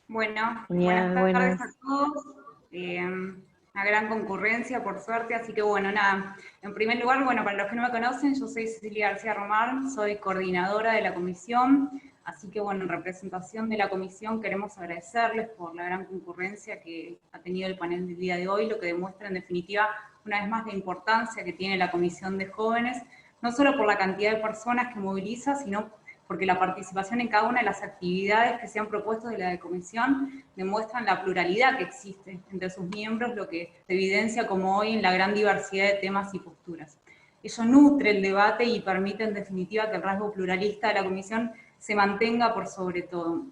Bueno, buenas Genial, tardes buenas. a todos. Una gran concurrencia, por suerte, así que bueno, nada. En primer lugar, bueno, para los que no me conocen, yo soy Cecilia García Román, soy coordinadora de la comisión, así que bueno, en representación de la comisión queremos agradecerles por la gran concurrencia que ha tenido el panel del día de hoy, lo que demuestra en definitiva, una vez más, la importancia que tiene la comisión de jóvenes, no solo por la cantidad de personas que moviliza, sino porque la participación en cada una de las actividades que se han propuesto de la comisión demuestran la pluralidad que existe entre sus miembros, lo que se evidencia como hoy en la gran diversidad de temas y posturas. Eso nutre el debate y permite en definitiva que el rasgo pluralista de la comisión se mantenga por sobre todo.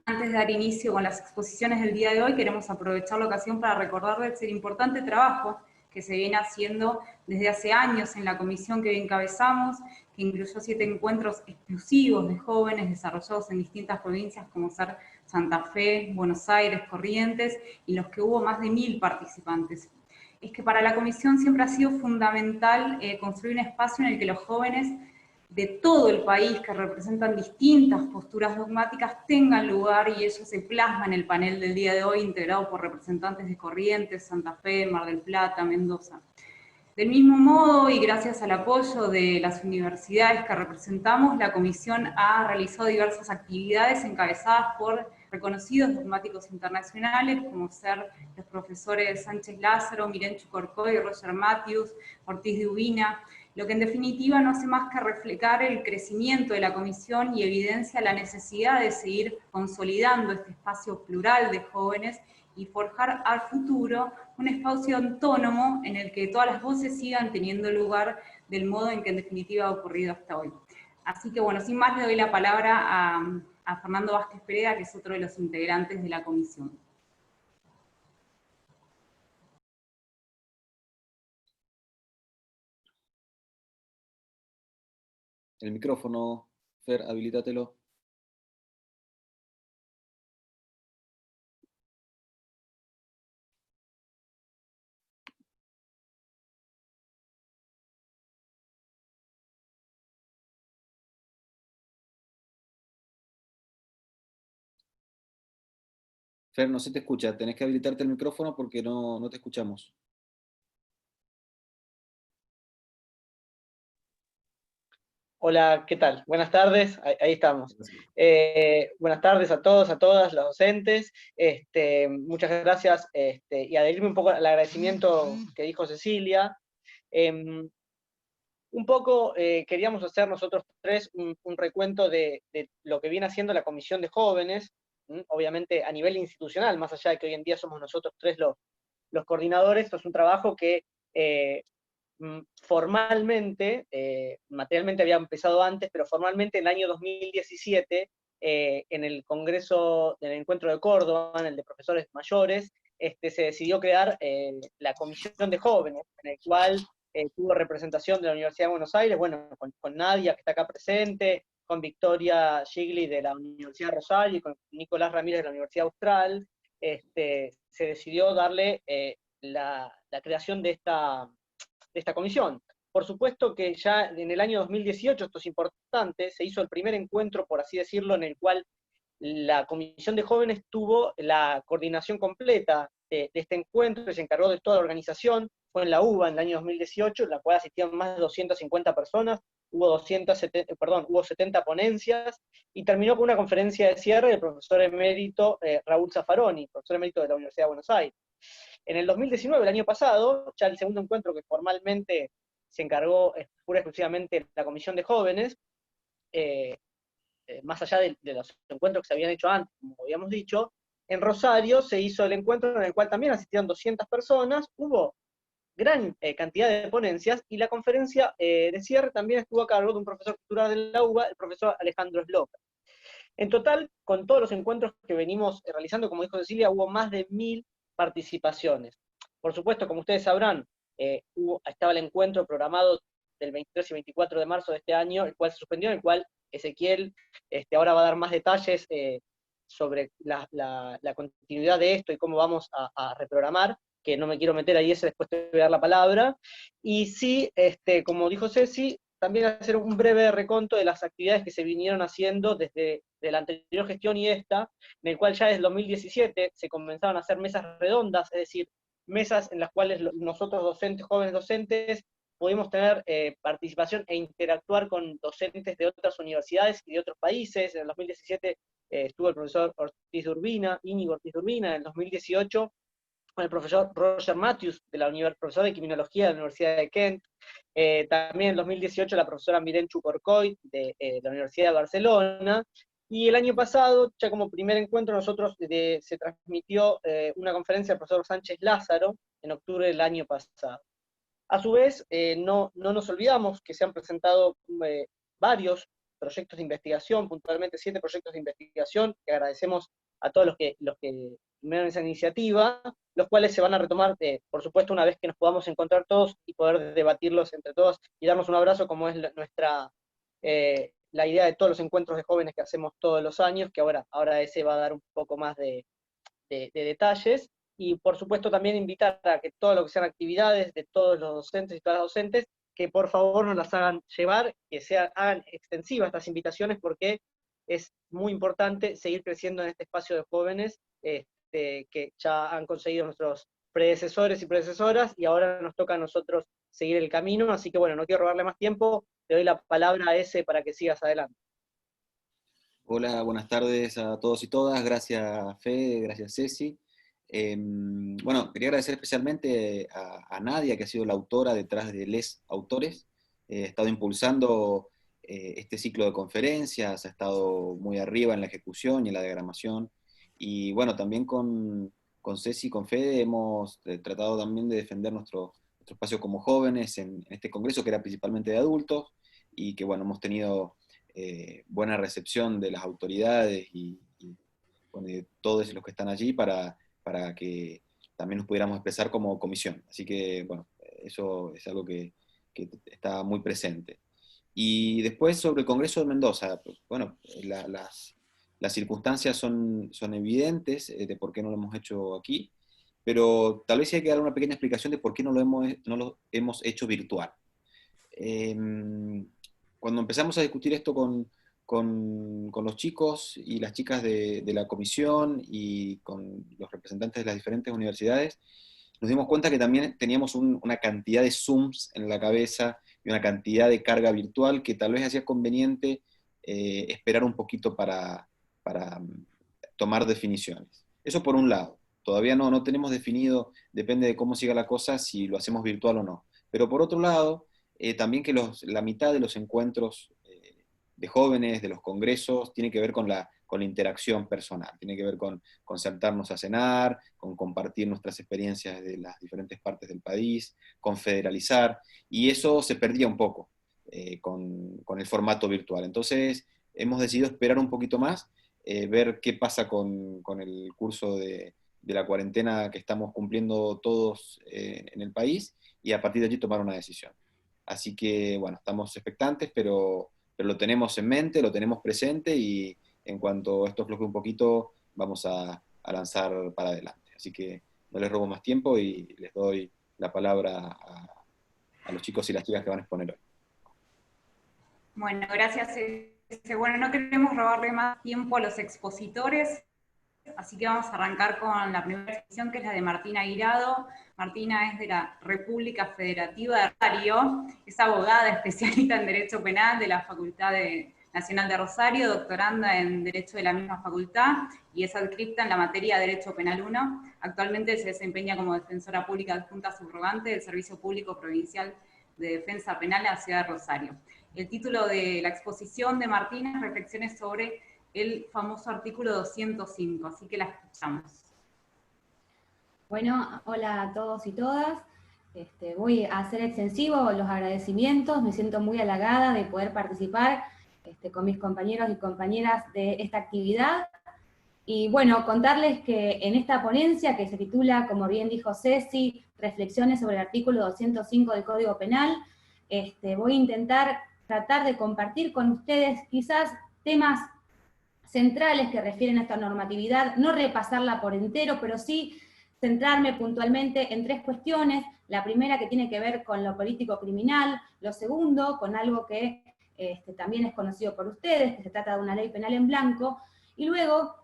Antes de dar inicio con las exposiciones del día de hoy, queremos aprovechar la ocasión para recordarles el importante trabajo que se viene haciendo desde hace años en la comisión que hoy encabezamos, que incluyó 7 encuentros exclusivos de jóvenes desarrollados en distintas provincias como ser Santa Fe, Buenos Aires, Corrientes, y los que hubo más de 1000 participantes. Es que para la comisión siempre ha sido fundamental construir un espacio en el que los jóvenes de todo el país que representan distintas posturas dogmáticas tengan lugar, y eso se plasma en el panel del día de hoy, integrado por representantes de Corrientes, Santa Fe, Mar del Plata, Mendoza. Del mismo modo, y gracias al apoyo de las universidades que representamos, la comisión ha realizado diversas actividades encabezadas por reconocidos dogmáticos internacionales, como ser los profesores Sánchez Lázaro, Mirenchu Corcoy, Roger Matthews, Ortiz de Ubina, lo que en definitiva no hace más que reflejar el crecimiento de la comisión y evidencia la necesidad de seguir consolidando este espacio plural de jóvenes y forjar al futuro un espacio autónomo en el que todas las voces sigan teniendo lugar del modo en que en definitiva ha ocurrido hasta hoy. Así que bueno, sin más le doy la palabra a Fernando Vázquez Pereda, que es otro de los integrantes de la comisión. El micrófono, Fer, habilítatelo. Fer, no se te escucha, tenés que habilitarte el micrófono porque no te escuchamos. Hola, ¿qué tal? Buenas tardes, ahí estamos. Buenas tardes a todos, a todas, los docentes. Muchas gracias, y adherirme un poco al agradecimiento que dijo Cecilia. Un poco queríamos hacer nosotros tres un recuento de lo que viene haciendo la Comisión de Jóvenes, obviamente a nivel institucional, más allá de que hoy en día somos nosotros tres los coordinadores. Esto es un trabajo que formalmente, materialmente había empezado antes, pero formalmente en el año 2017, en el Congreso, en el Encuentro de Córdoba, en el de profesores mayores, se decidió crear la Comisión de Jóvenes, en el cual tuvo representación de la Universidad de Buenos Aires, bueno, con Nadia, que está acá presente, con Victoria Gigli de la Universidad de Rosario y con Nicolás Ramírez de la Universidad Austral. Se decidió darle la creación de esta comisión. Por supuesto que ya en el año 2018, esto es importante, se hizo el primer encuentro, por así decirlo, en el cual la Comisión de Jóvenes tuvo la coordinación completa de este encuentro, se encargó de toda la organización. Fue en la UBA en el año 2018, en la cual asistieron más de 250 personas, hubo 70 ponencias, y terminó con una conferencia de cierre del profesor emérito Raúl Zaffaroni, profesor emérito de la Universidad de Buenos Aires. En el 2019, el año pasado, ya el segundo encuentro que formalmente se encargó pura y exclusivamente la Comisión de Jóvenes, más allá de los encuentros que se habían hecho antes, como habíamos dicho, en Rosario se hizo el encuentro en el cual también asistieron 200 personas, hubo gran cantidad de ponencias, y la conferencia de cierre también estuvo a cargo de un profesor titular de la UBA, el profesor Alejandro Sloca. En total, con todos los encuentros que venimos realizando, como dijo Cecilia, hubo más de 1000 participaciones. Por supuesto, como ustedes sabrán, estaba el encuentro programado del 23 y 24 de marzo de este año, el cual se suspendió, en el cual Ezequiel ahora va a dar más detalles sobre la continuidad de esto y cómo vamos a reprogramar, que no me quiero meter ahí, después te voy a dar la palabra. Y sí, como dijo Ceci, también hacer un breve reconto de las actividades que se vinieron haciendo desde la anterior gestión y esta, en el cual ya desde el 2017 se comenzaron a hacer mesas redondas, es decir, mesas en las cuales nosotros docentes, jóvenes docentes, pudimos tener participación e interactuar con docentes de otras universidades y de otros países. En el 2017 estuvo el profesor Íñigo Ortiz de Urbina, en el 2018 con el profesor Roger Matthews, profesor de criminología de la Universidad de Kent, también en 2018 la profesora Miren Chucorcoy de la Universidad de Barcelona, y el año pasado, ya como primer encuentro, se transmitió una conferencia del profesor Sánchez Lázaro en octubre del año pasado. A su vez, no nos olvidamos que se han presentado varios proyectos de investigación, puntualmente 7 proyectos de investigación, que agradecemos a todos los que tomaron esa iniciativa, los cuales se van a retomar, por supuesto, una vez que nos podamos encontrar todos y poder debatirlos entre todos y darnos un abrazo, como es la idea de todos los encuentros de jóvenes que hacemos todos los años, que ahora ese va a dar un poco más de detalles. Y por supuesto también invitar a que todo lo que sean actividades de todos los docentes y todas las docentes, que por favor nos las hagan llevar, que hagan extensivas estas invitaciones, porque es muy importante seguir creciendo en este espacio de jóvenes que ya han conseguido nuestros predecesores y predecesoras, y ahora nos toca a nosotros seguir el camino. Así que bueno, no quiero robarle más tiempo, te doy la palabra a ese para que sigas adelante. Hola, buenas tardes a todos y todas. Gracias, Fede, gracias, Ceci. Bueno, quería agradecer especialmente a Nadia, que ha sido la autora detrás de Les Autores. Ha estado impulsando este ciclo de conferencias, ha estado muy arriba en la ejecución y en la diagramación. Y bueno, también con Ceci y con Fede hemos tratado también de defender nuestro espacio como jóvenes en este congreso, que era principalmente de adultos, y que bueno, hemos tenido buena recepción de las autoridades y bueno, de todos los que están allí para que también nos pudiéramos expresar como comisión. Así que, bueno, eso es algo que está muy presente. Y después sobre el Congreso de Mendoza, pues, bueno, las circunstancias son evidentes de por qué no lo hemos hecho aquí, pero tal vez sí hay que dar una pequeña explicación de por qué no lo hemos hecho virtual. Cuando empezamos a discutir esto con los chicos y las chicas de la comisión y con los representantes de las diferentes universidades, nos dimos cuenta que también teníamos una cantidad de Zooms en la cabeza y una cantidad de carga virtual que tal vez hacía conveniente esperar un poquito para tomar definiciones. Eso por un lado. Todavía no tenemos definido, depende de cómo siga la cosa, si lo hacemos virtual o no. Pero por otro lado, también que la mitad de los encuentros de jóvenes, de los congresos, tiene que ver con la interacción personal, tiene que ver con sentarnos a cenar, con compartir nuestras experiencias de las diferentes partes del país, con federalizar, y eso se perdía un poco con el formato virtual. Entonces, hemos decidido esperar un poquito más, ver qué pasa con el curso de la cuarentena que estamos cumpliendo todos en el país, y a partir de allí tomar una decisión. Así que, bueno, estamos expectantes, pero lo tenemos en mente, lo tenemos presente, y en cuanto esto afloje un poquito, vamos a lanzar para adelante. Así que no les robo más tiempo y les doy la palabra a los chicos y las chicas que van a exponer hoy. Bueno, gracias. Bueno, no queremos robarle más tiempo a los expositores, así que vamos a arrancar con la primera exposición, que es la de Martina Guirado. Martina es de la República Federativa de Rosario, es abogada especialista en Derecho Penal de la Facultad Nacional de Rosario, doctoranda en Derecho de la misma facultad, y es adscripta en la materia de Derecho Penal 1. Actualmente se desempeña como defensora pública adjunta subrogante del Servicio Público Provincial de Defensa Penal en la ciudad de Rosario. El título de la exposición de Martina es Reflexiones sobre el famoso artículo 205, así que la escuchamos. Bueno, hola a todos y todas. Voy a hacer extensivo los agradecimientos, me siento muy halagada de poder participar con mis compañeros y compañeras de esta actividad. Y bueno, contarles que en esta ponencia, que se titula, como bien dijo Ceci, Reflexiones sobre el artículo 205 del Código Penal, voy a intentar tratar de compartir con ustedes quizás temas centrales que refieren a esta normatividad, no repasarla por entero, pero sí centrarme puntualmente en 3 cuestiones. La primera, que tiene que ver con lo político criminal; lo segundo, con algo que también es conocido por ustedes, que se trata de una ley penal en blanco; y luego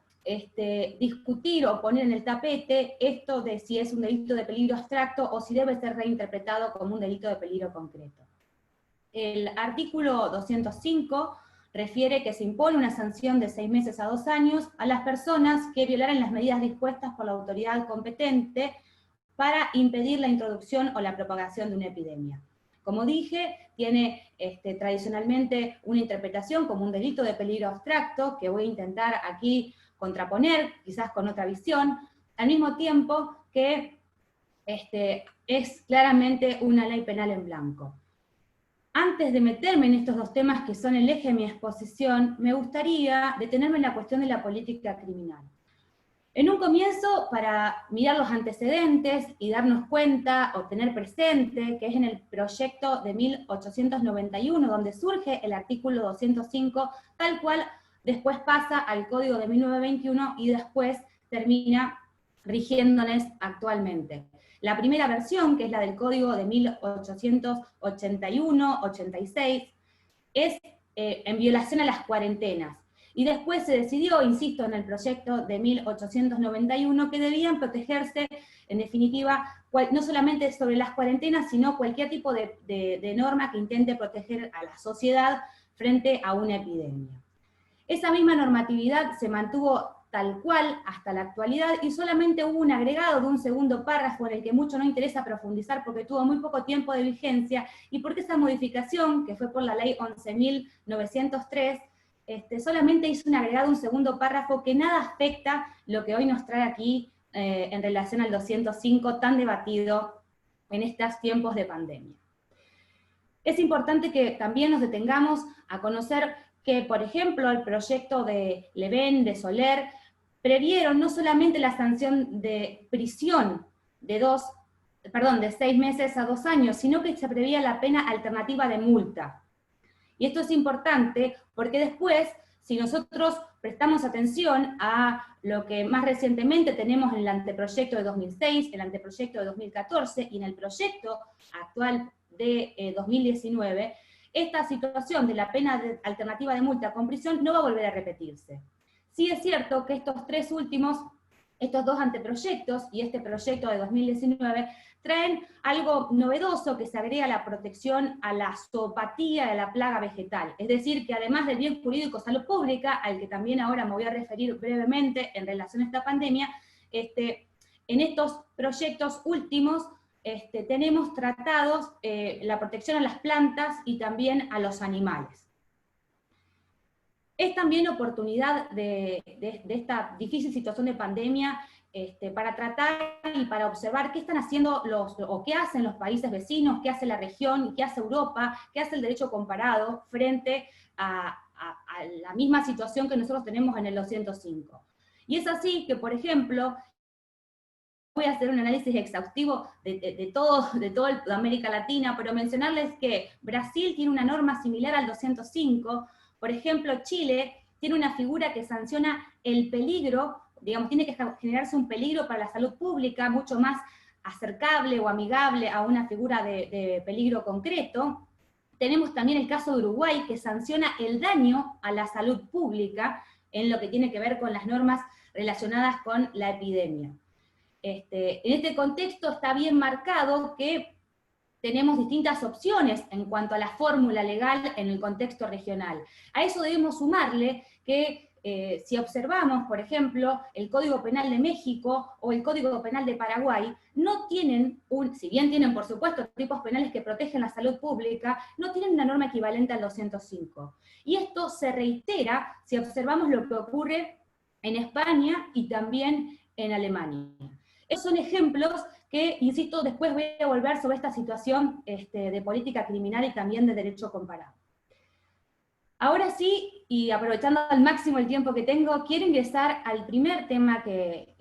discutir o poner en el tapete esto de si es un delito de peligro abstracto o si debe ser reinterpretado como un delito de peligro concreto. El artículo 205 refiere que se impone una sanción de 6 meses a 2 años a las personas que violaren las medidas dispuestas por la autoridad competente para impedir la introducción o la propagación de una epidemia. Como dije, tiene tradicionalmente una interpretación como un delito de peligro abstracto, que voy a intentar aquí contraponer, quizás con otra visión, al mismo tiempo que es claramente una ley penal en blanco. Antes de meterme en estos 2 temas que son el eje de mi exposición, me gustaría detenerme en la cuestión de la política criminal. En un comienzo, para mirar los antecedentes y darnos cuenta o tener presente que es en el proyecto de 1891 donde surge el artículo 205, tal cual después pasa al Código de 1921 y después termina rigiéndoles actualmente. La primera versión, que es la del Código de 1881-86, es en violación a las cuarentenas. Y después se decidió, insisto, en el proyecto de 1891, que debían protegerse, en definitiva, no solamente sobre las cuarentenas, sino cualquier tipo de norma que intente proteger a la sociedad frente a una epidemia. Esa misma normatividad se mantuvo tal cual hasta la actualidad, y solamente hubo un agregado de un segundo párrafo en el que mucho no interesa profundizar porque tuvo muy poco tiempo de vigencia, y porque esa modificación, que fue por la ley 11.903, solamente hizo un agregado, un segundo párrafo, que nada afecta lo que hoy nos trae aquí en relación al 205 tan debatido en estos tiempos de pandemia. Es importante que también nos detengamos a conocer que, por ejemplo, el proyecto de Leven, de Soler, previeron no solamente la sanción de prisión de 6 meses a 2 años, sino que se preveía la pena alternativa de multa. Y esto es importante porque después, si nosotros prestamos atención a lo que más recientemente tenemos en el anteproyecto de 2006, el anteproyecto de 2014 y en el proyecto actual de 2019, esta situación de la pena alternativa de multa con prisión no va a volver a repetirse. Sí es cierto que estos 2 anteproyectos y este proyecto de 2019 traen algo novedoso, que se agrega la protección a la zoopatía de la plaga vegetal. Es decir, que además del bien jurídico salud pública, al que también ahora me voy a referir brevemente en relación a esta pandemia, en estos proyectos últimos tenemos tratados la protección a las plantas y también a los animales. Es también oportunidad de esta difícil situación de pandemia para tratar y para observar qué están haciendo o qué hacen los países vecinos, qué hace la región, qué hace Europa, qué hace el derecho comparado frente a la misma situación que nosotros tenemos en el 205. Y es así que, por ejemplo, voy a hacer un análisis exhaustivo de todo América Latina, pero mencionarles que Brasil tiene una norma similar al 205. Por ejemplo, Chile tiene una figura que sanciona el peligro, digamos, tiene que generarse un peligro para la salud pública mucho más acercable o amigable a una figura de peligro concreto. Tenemos también el caso de Uruguay, que sanciona el daño a la salud pública en lo que tiene que ver con las normas relacionadas con la epidemia. En este contexto está bien marcado que tenemos distintas opciones en cuanto a la fórmula legal en el contexto regional. A eso debemos sumarle que si observamos, por ejemplo, el Código Penal de México o el Código Penal de Paraguay, no tienen, si bien tienen por supuesto tipos penales que protegen la salud pública, no tienen una norma equivalente al 205. Y esto se reitera si observamos lo que ocurre en España y también en Alemania. Esos son ejemplos que, insisto, después voy a volver sobre esta situación de política criminal y también de derecho comparado. Ahora sí, y aprovechando al máximo el tiempo que tengo, quiero ingresar al primer tema que,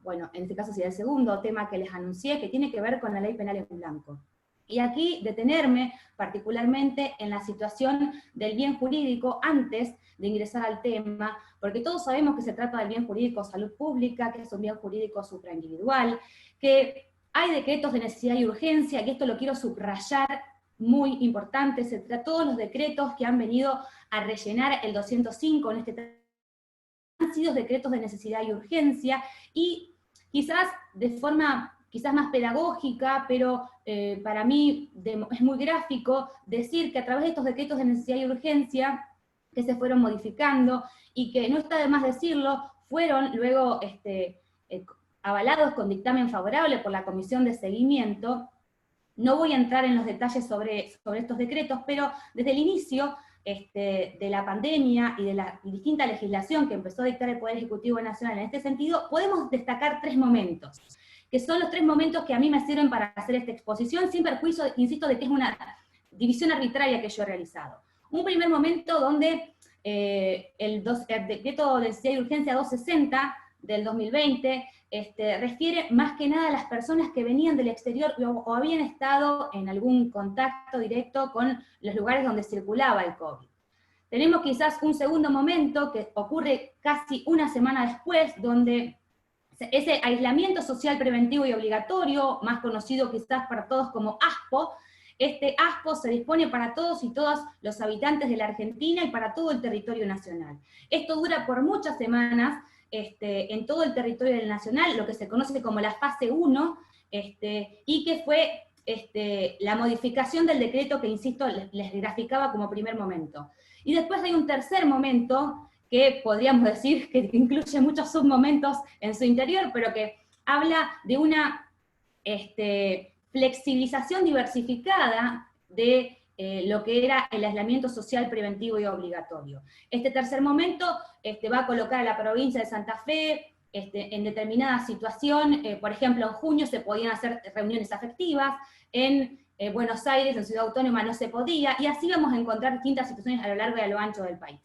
bueno, en este caso sería el segundo tema que les anuncié, que tiene que ver con la ley penal en blanco. Y aquí detenerme particularmente en la situación del bien jurídico antes de ingresar al tema, porque todos sabemos que se trata del bien jurídico salud pública, que es un bien jurídico supraindividual, que hay decretos de necesidad y urgencia, y esto lo quiero subrayar, muy importante, todos los decretos que han venido a rellenar el 205 en este han sido decretos de necesidad y urgencia, y quizás de forma más pedagógica, pero para mí es muy gráfico decir que a través de estos decretos de necesidad y urgencia que se fueron modificando, y que no está de más decirlo, fueron luego avalados con dictamen favorable por la Comisión de Seguimiento. No voy a entrar en los detalles sobre estos decretos, pero desde el inicio de la pandemia y de la distinta legislación que empezó a dictar el Poder Ejecutivo Nacional en este sentido, podemos destacar 3 momentos, que son los 3 momentos que a mí me sirven para hacer esta exposición, sin perjuicio, insisto, de que es una división arbitraria que yo he realizado. Un primer momento donde el decreto de necesidad y urgencia 260 del 2020 refiere más que nada a las personas que venían del exterior o habían estado en algún contacto directo con los lugares donde circulaba el COVID. Tenemos quizás un segundo momento que ocurre casi una semana después, donde ese aislamiento social preventivo y obligatorio, más conocido quizás para todos como ASPO, este ASPO se dispone para todos y todas los habitantes de la Argentina y para todo el territorio nacional. Esto dura por muchas semanas, en todo el territorio nacional, lo que se conoce como la fase 1, y que fue la modificación del decreto que, insisto, les graficaba como primer momento. Y después hay un tercer momento, que podríamos decir que incluye muchos submomentos en su interior, pero que habla de una flexibilización diversificada de lo que era el aislamiento social preventivo y obligatorio. Este tercer momento va a colocar a la provincia de Santa Fe en determinada situación. Por ejemplo, en junio se podían hacer reuniones afectivas, en Buenos Aires, en Ciudad Autónoma, no se podía, y así vamos a encontrar distintas situaciones a lo largo y a lo ancho del país.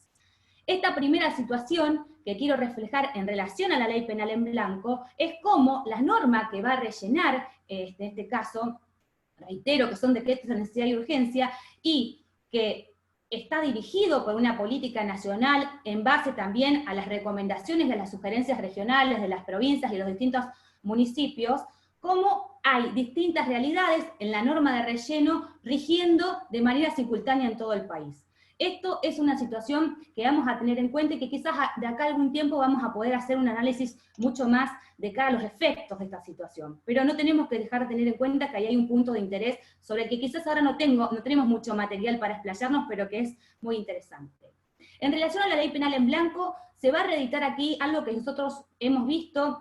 Esta primera situación que quiero reflejar en relación a la ley penal en blanco es cómo la norma que va a rellenar, en este caso, reitero que son decretos de necesidad y urgencia, y que está dirigido por una política nacional en base también a las recomendaciones y a las sugerencias regionales de las provincias y los distintos municipios, cómo hay distintas realidades en la norma de relleno rigiendo de manera simultánea en todo el país. Esto es una situación que vamos a tener en cuenta y que quizás de acá a algún tiempo vamos a poder hacer un análisis mucho más de cara a los efectos de esta situación. Pero no tenemos que dejar de tener en cuenta que ahí hay un punto de interés sobre el que quizás ahora no tenemos mucho material para explayarnos, pero que es muy interesante. En relación a la ley penal en blanco, se va a reeditar aquí algo que nosotros hemos visto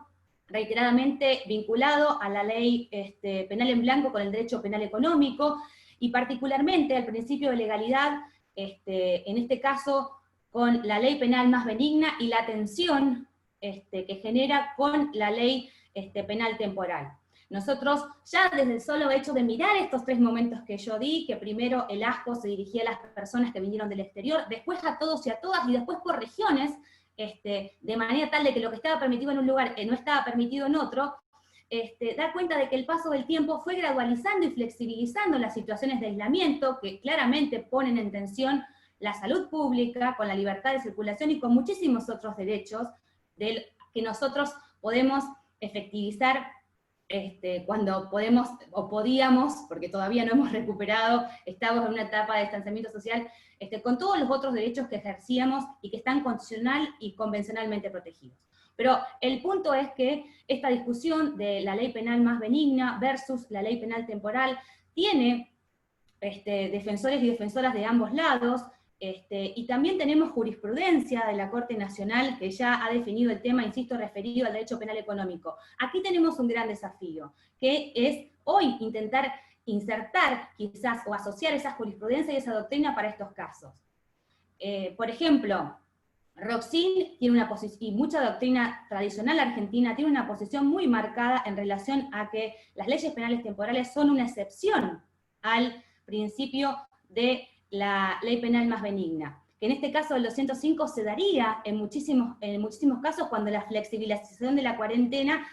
reiteradamente vinculado a la ley penal en blanco con el derecho penal económico, y particularmente al principio de legalidad, en este caso con la ley penal más benigna y la tensión que genera con la ley penal temporal. Nosotros ya desde el solo hecho de mirar estos 3 momentos que yo di, que primero el ASPO se dirigía a las personas que vinieron del exterior, después a todos y a todas, y después por regiones, de manera tal de que lo que estaba permitido en un lugar no estaba permitido en otro, da cuenta de que el paso del tiempo fue gradualizando y flexibilizando las situaciones de aislamiento que claramente ponen en tensión la salud pública, con la libertad de circulación y con muchísimos otros derechos que nosotros podemos efectivizar cuando podemos o podíamos, porque todavía no hemos recuperado, estamos en una etapa de distanciamiento social, con todos los otros derechos que ejercíamos y que están constitucional y convencionalmente protegidos. Pero el punto es que esta discusión de la ley penal más benigna versus la ley penal temporal tiene defensores y defensoras de ambos lados, y también tenemos jurisprudencia de la Corte Nacional que ya ha definido el tema, insisto, referido al derecho penal económico. Aquí tenemos un gran desafío, que es hoy intentar insertar quizás o asociar esa jurisprudencia y esa doctrina para estos casos. Por ejemplo, Roxin tiene una posición, y mucha doctrina tradicional argentina tiene una posición muy marcada en relación a que las leyes penales temporales son una excepción al principio de la ley penal más benigna, que en este caso del 205 se daría en muchísimos casos cuando la flexibilización de la cuarentena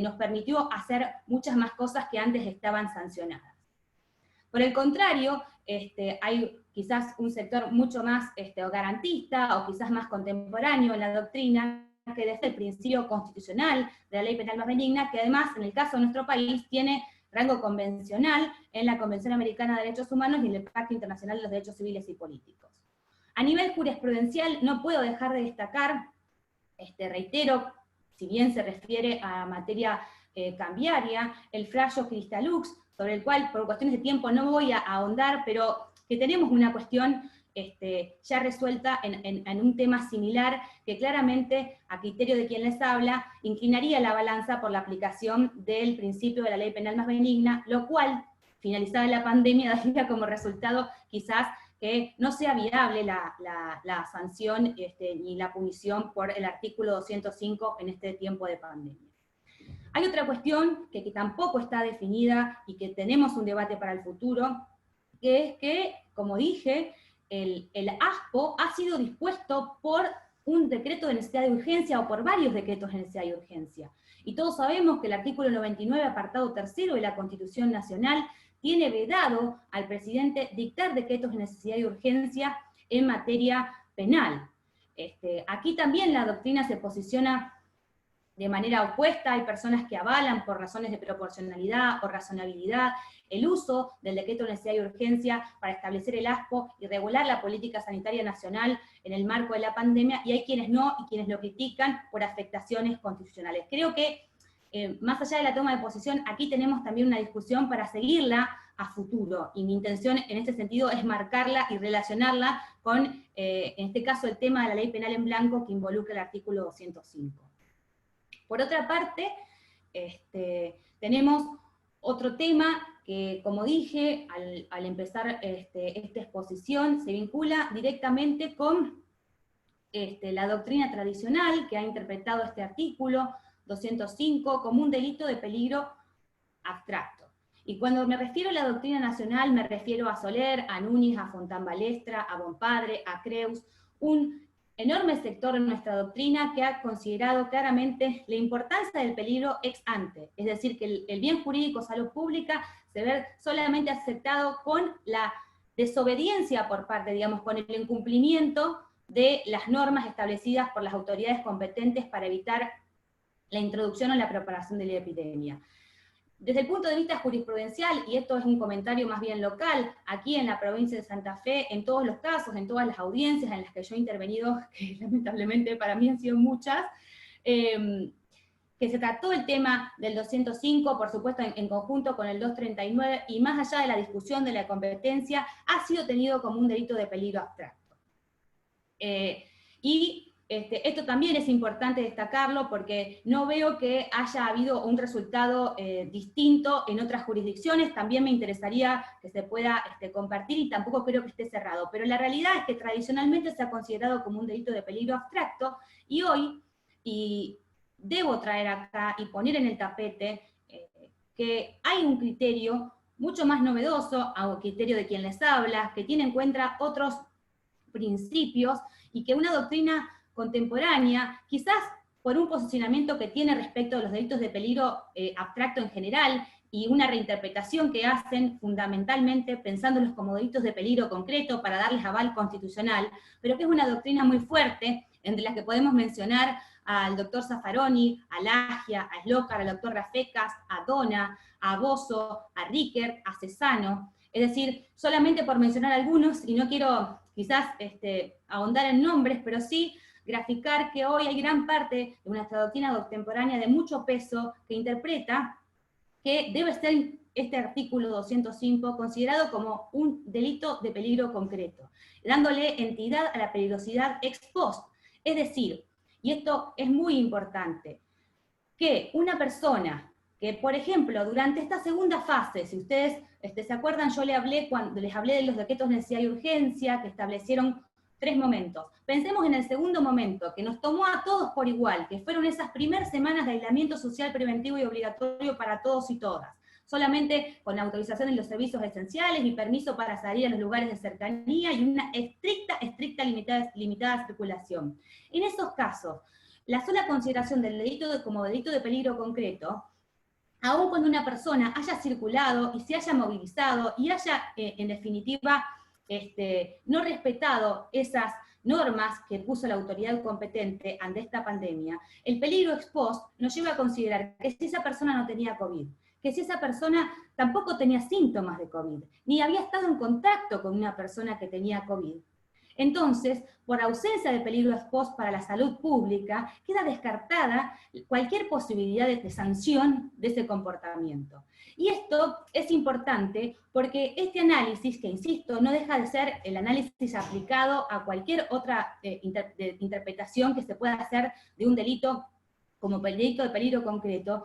nos permitió hacer muchas más cosas que antes estaban sancionadas. Por el contrario, hay quizás un sector mucho más garantista o quizás más contemporáneo en la doctrina, que desde el principio constitucional de la ley penal más benigna, que además en el caso de nuestro país tiene rango convencional en la Convención Americana de Derechos Humanos y en el Pacto Internacional de los Derechos Civiles y Políticos. A nivel jurisprudencial no puedo dejar de destacar, reitero, si bien se refiere a materia cambiaria, el fallo Cristalux, sobre el cual por cuestiones de tiempo no voy a ahondar, pero que tenemos una cuestión ya resuelta en un tema similar, que claramente, a criterio de quien les habla, inclinaría la balanza por la aplicación del principio de la ley penal más benigna, lo cual, finalizada la pandemia, daría como resultado quizás que no sea viable la sanción ni la punición por el artículo 205 en este tiempo de pandemia. Hay otra cuestión que tampoco está definida y que tenemos un debate para el futuro, que es que, como dije, el ASPO ha sido dispuesto por un decreto de necesidad de urgencia o por varios decretos de necesidad de urgencia. Y todos sabemos que el artículo 99, apartado 3º de la Constitución Nacional, tiene vedado al presidente dictar decretos de necesidad y urgencia en materia penal. Aquí también la doctrina se posiciona de manera opuesta, hay personas que avalan por razones de proporcionalidad o razonabilidad el uso del decreto de necesidad y urgencia para establecer el ASPO y regular la política sanitaria nacional en el marco de la pandemia, y hay quienes no, y quienes lo critican por afectaciones constitucionales. Creo que más allá de la toma de posición, aquí tenemos también una discusión para seguirla a futuro, y mi intención en este sentido es marcarla y relacionarla con, en este caso, el tema de la ley penal en blanco que involucra el artículo 205. Por otra parte, tenemos otro tema que, como dije, al empezar esta exposición, se vincula directamente con la doctrina tradicional que ha interpretado este artículo 205 como un delito de peligro abstracto. Y cuando me refiero a la doctrina nacional, me refiero a Soler, a Núñez, a Fontán Balestra, a Bonpadre, a Creus, un enorme sector en nuestra doctrina que ha considerado claramente la importancia del peligro ex ante, es decir, que el bien jurídico salud pública se ve solamente aceptado con la desobediencia por parte, digamos, con el incumplimiento de las normas establecidas por las autoridades competentes para evitar la introducción o la propagación de la epidemia. Desde el punto de vista jurisprudencial, y esto es un comentario más bien local, aquí en la provincia de Santa Fe, en todos los casos, en todas las audiencias en las que yo he intervenido, que lamentablemente para mí han sido muchas, que se trató el tema del 205, por supuesto en conjunto con el 239, y más allá de la discusión de la competencia, ha sido tenido como un delito de peligro abstracto. Esto también es importante destacarlo porque no veo que haya habido un resultado distinto en otras jurisdicciones. También me interesaría que se pueda compartir, y tampoco creo que esté cerrado, pero la realidad es que tradicionalmente se ha considerado como un delito de peligro abstracto, y hoy, y debo traer acá y poner en el tapete que hay un criterio mucho más novedoso, a criterio de quien les habla, que tiene en cuenta otros principios, y que una doctrina contemporánea, quizás por un posicionamiento que tiene respecto de los delitos de peligro abstracto en general, y una reinterpretación que hacen fundamentalmente pensándolos como delitos de peligro concreto para darles aval constitucional, pero que es una doctrina muy fuerte, entre las que podemos mencionar al doctor Zaffaroni, a Lagia, a Slokar, al doctor Rafecas, a Dona, a Bozo, a Rickert, a Cesano. Es decir, solamente por mencionar algunos, y no quiero quizás ahondar en nombres, pero sí graficar que hoy hay gran parte de nuestra doctrina contemporánea de mucho peso que interpreta que debe ser este artículo 205 considerado como un delito de peligro concreto, dándole entidad a la peligrosidad ex post. Es decir, y esto es muy importante, que una persona que, por ejemplo, durante esta segunda fase, si ustedes se acuerdan, yo cuando les hablé de los decretos de necesidad y urgencia, que establecieron 3 momentos. Pensemos en el segundo momento, que nos tomó a todos por igual, que fueron esas primeras semanas de aislamiento social preventivo y obligatorio para todos y todas, solamente con la autorización de los servicios esenciales y permiso para salir a los lugares de cercanía, y una estricta limitada circulación. En esos casos, la sola consideración del delito como delito de peligro concreto aun cuando una persona haya circulado y se haya movilizado y haya, en definitiva, no respetado esas normas que puso la autoridad competente ante esta pandemia, el peligro ex post nos lleva a considerar que si esa persona no tenía COVID, que si esa persona tampoco tenía síntomas de COVID, ni había estado en contacto con una persona que tenía COVID, entonces, por ausencia de peligro ex post para la salud pública, queda descartada cualquier posibilidad de sanción de ese comportamiento. Y esto es importante porque este análisis, que insisto, no deja de ser el análisis aplicado a cualquier otra interpretación que se pueda hacer de un delito como delito de peligro concreto,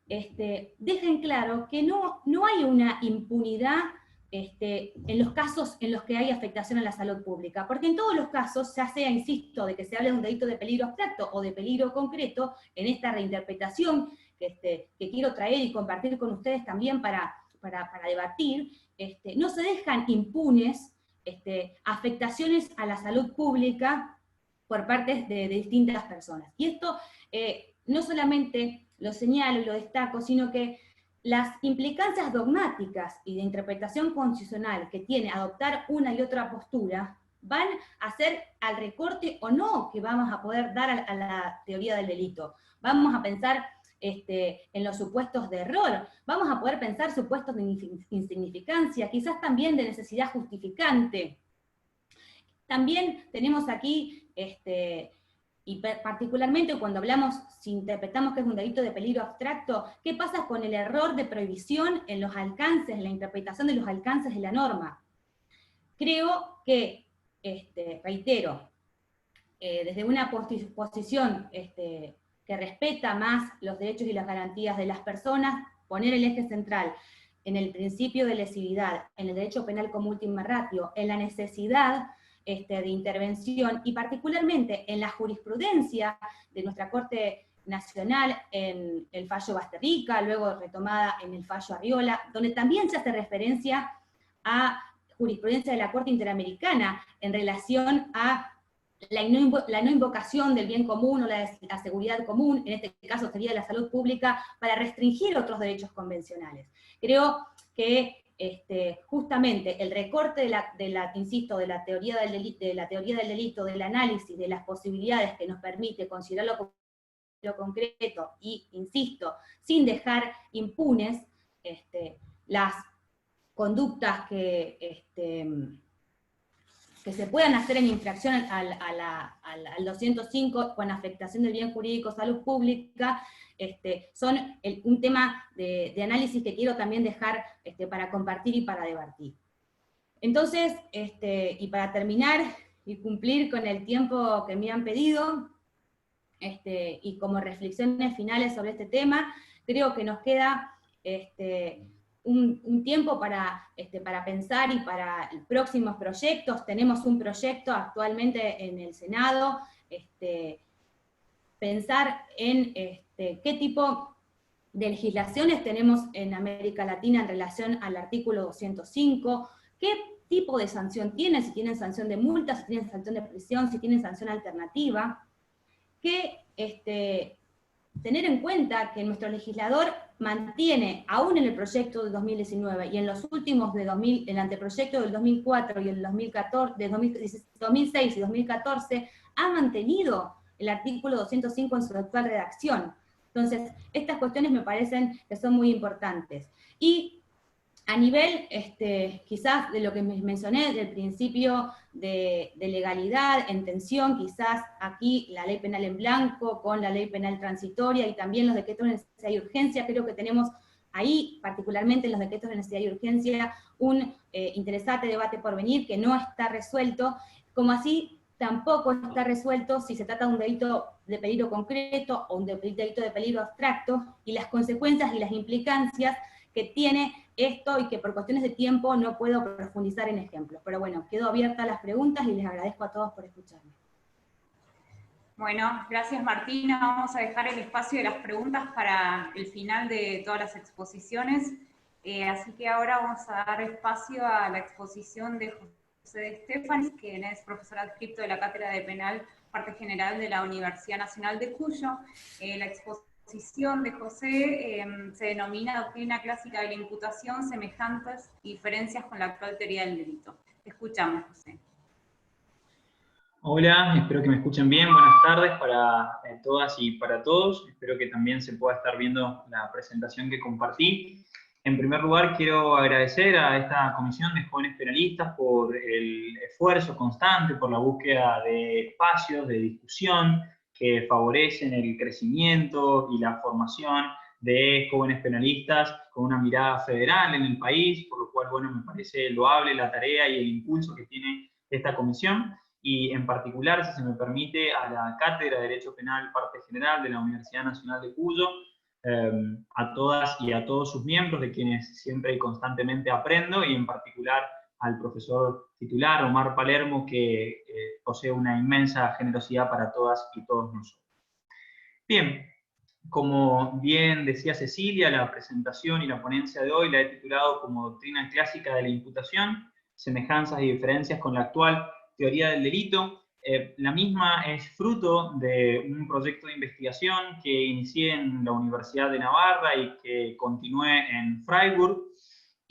deja en claro que no hay una impunidad en los casos en los que hay afectación a la salud pública, porque en todos los casos, ya sea, insisto, de que se hable de un delito de peligro abstracto o de peligro concreto, en esta reinterpretación que quiero traer y compartir con ustedes también para debatir, no se dejan impunes afectaciones a la salud pública por parte de distintas personas. Y esto no solamente lo señalo y lo destaco, sino que las implicancias dogmáticas y de interpretación constitucional que tiene adoptar una y otra postura van a hacer al recorte o no que vamos a poder dar a la teoría del delito. Vamos a pensar en los supuestos de error, vamos a poder pensar supuestos de insignificancia, quizás también de necesidad justificante. También tenemos aquí, y particularmente cuando hablamos, si interpretamos que es un delito de peligro abstracto, ¿qué pasa con el error de prohibición en los alcances, en la interpretación de los alcances de la norma? Creo que, reitero, desde una posición que respeta más los derechos y las garantías de las personas, poner el eje central en el principio de lesividad, en el derecho penal como última ratio, en la necesidad de intervención, y particularmente en la jurisprudencia de nuestra Corte Nacional, en el fallo Basterrica, luego retomada en el fallo Arriola, donde también se hace referencia a jurisprudencia de la Corte Interamericana en relación a la no invocación del bien común o la seguridad común, en este caso sería la salud pública, para restringir otros derechos convencionales. Creo que justamente el recorte insisto, de la teoría del delito, del análisis, de las posibilidades que nos permite considerarlo como lo concreto, y insisto, sin dejar impunes las conductas que se puedan hacer en infracción al 205 con afectación del bien jurídico salud pública, son un tema de análisis que quiero también dejar para compartir y para debatir. Entonces, y para terminar y cumplir con el tiempo que me han pedido, y como reflexiones finales sobre este tema, creo que nos queda un tiempo para pensar y para próximos proyectos. Tenemos un proyecto actualmente en el Senado, pensar en qué tipo de legislaciones tenemos en América Latina en relación al artículo 205, qué tipo de sanción tiene, si tienen sanción de multa, si tienen sanción de prisión, si tienen sanción alternativa, que tener en cuenta que nuestro legislador mantiene, aún en el proyecto de 2019 y en los últimos el anteproyecto del 2004 y el 2014, de 2006 y 2014, ha mantenido el artículo 205 en su actual redacción. Entonces, estas cuestiones me parecen que son muy importantes. Y a nivel, quizás, de lo que mencioné, del principio de legalidad, en tensión, quizás aquí la ley penal en blanco con la ley penal transitoria y también los decretos de necesidad y urgencia, creo que tenemos ahí, particularmente en los decretos de necesidad y urgencia, un interesante debate por venir que no está resuelto, como así tampoco está resuelto si se trata de un delito de peligro concreto o un delito de peligro abstracto, y las consecuencias y las implicancias que tiene esto, y que por cuestiones de tiempo no puedo profundizar en ejemplos. Pero bueno, quedo abierta a las preguntas y les agradezco a todos por escucharme. Bueno, gracias Martina. Vamos a dejar el espacio de las preguntas para el final de todas las exposiciones. Así que ahora vamos a dar espacio a la exposición de José de Stefani, quien es profesor adscripto de la Cátedra de Penal, Parte General de la Universidad Nacional de Cuyo. La exposición exposición de José se denomina doctrina clásica de la imputación, semejanzas y diferencias con la actual teoría del delito. Te escuchamos, José. Hola, espero que me escuchen bien. Buenas tardes para todas y para todos. Espero que también se pueda estar viendo la presentación que compartí. En primer lugar, quiero agradecer a esta Comisión de Jóvenes Penalistas por el esfuerzo constante, por la búsqueda de espacios de discusión que favorecen el crecimiento y la formación de jóvenes penalistas con una mirada federal en el país, por lo cual, bueno, me parece loable la tarea y el impulso que tiene esta comisión. Y en particular, si se me permite, a la Cátedra de Derecho Penal Parte General de la Universidad Nacional de Cuyo, a todas y a todos sus miembros, de quienes siempre y constantemente aprendo, y en particular al profesor titular, Omar Palermo, que posee una inmensa generosidad para todas y todos nosotros. Bien, como bien decía Cecilia, la presentación y la ponencia de hoy la he titulado como Doctrina Clásica de la Imputación, semejanzas y diferencias con la actual teoría del delito. La misma es fruto de un proyecto de investigación que inicié en la Universidad de Navarra y que continué en Freiburg,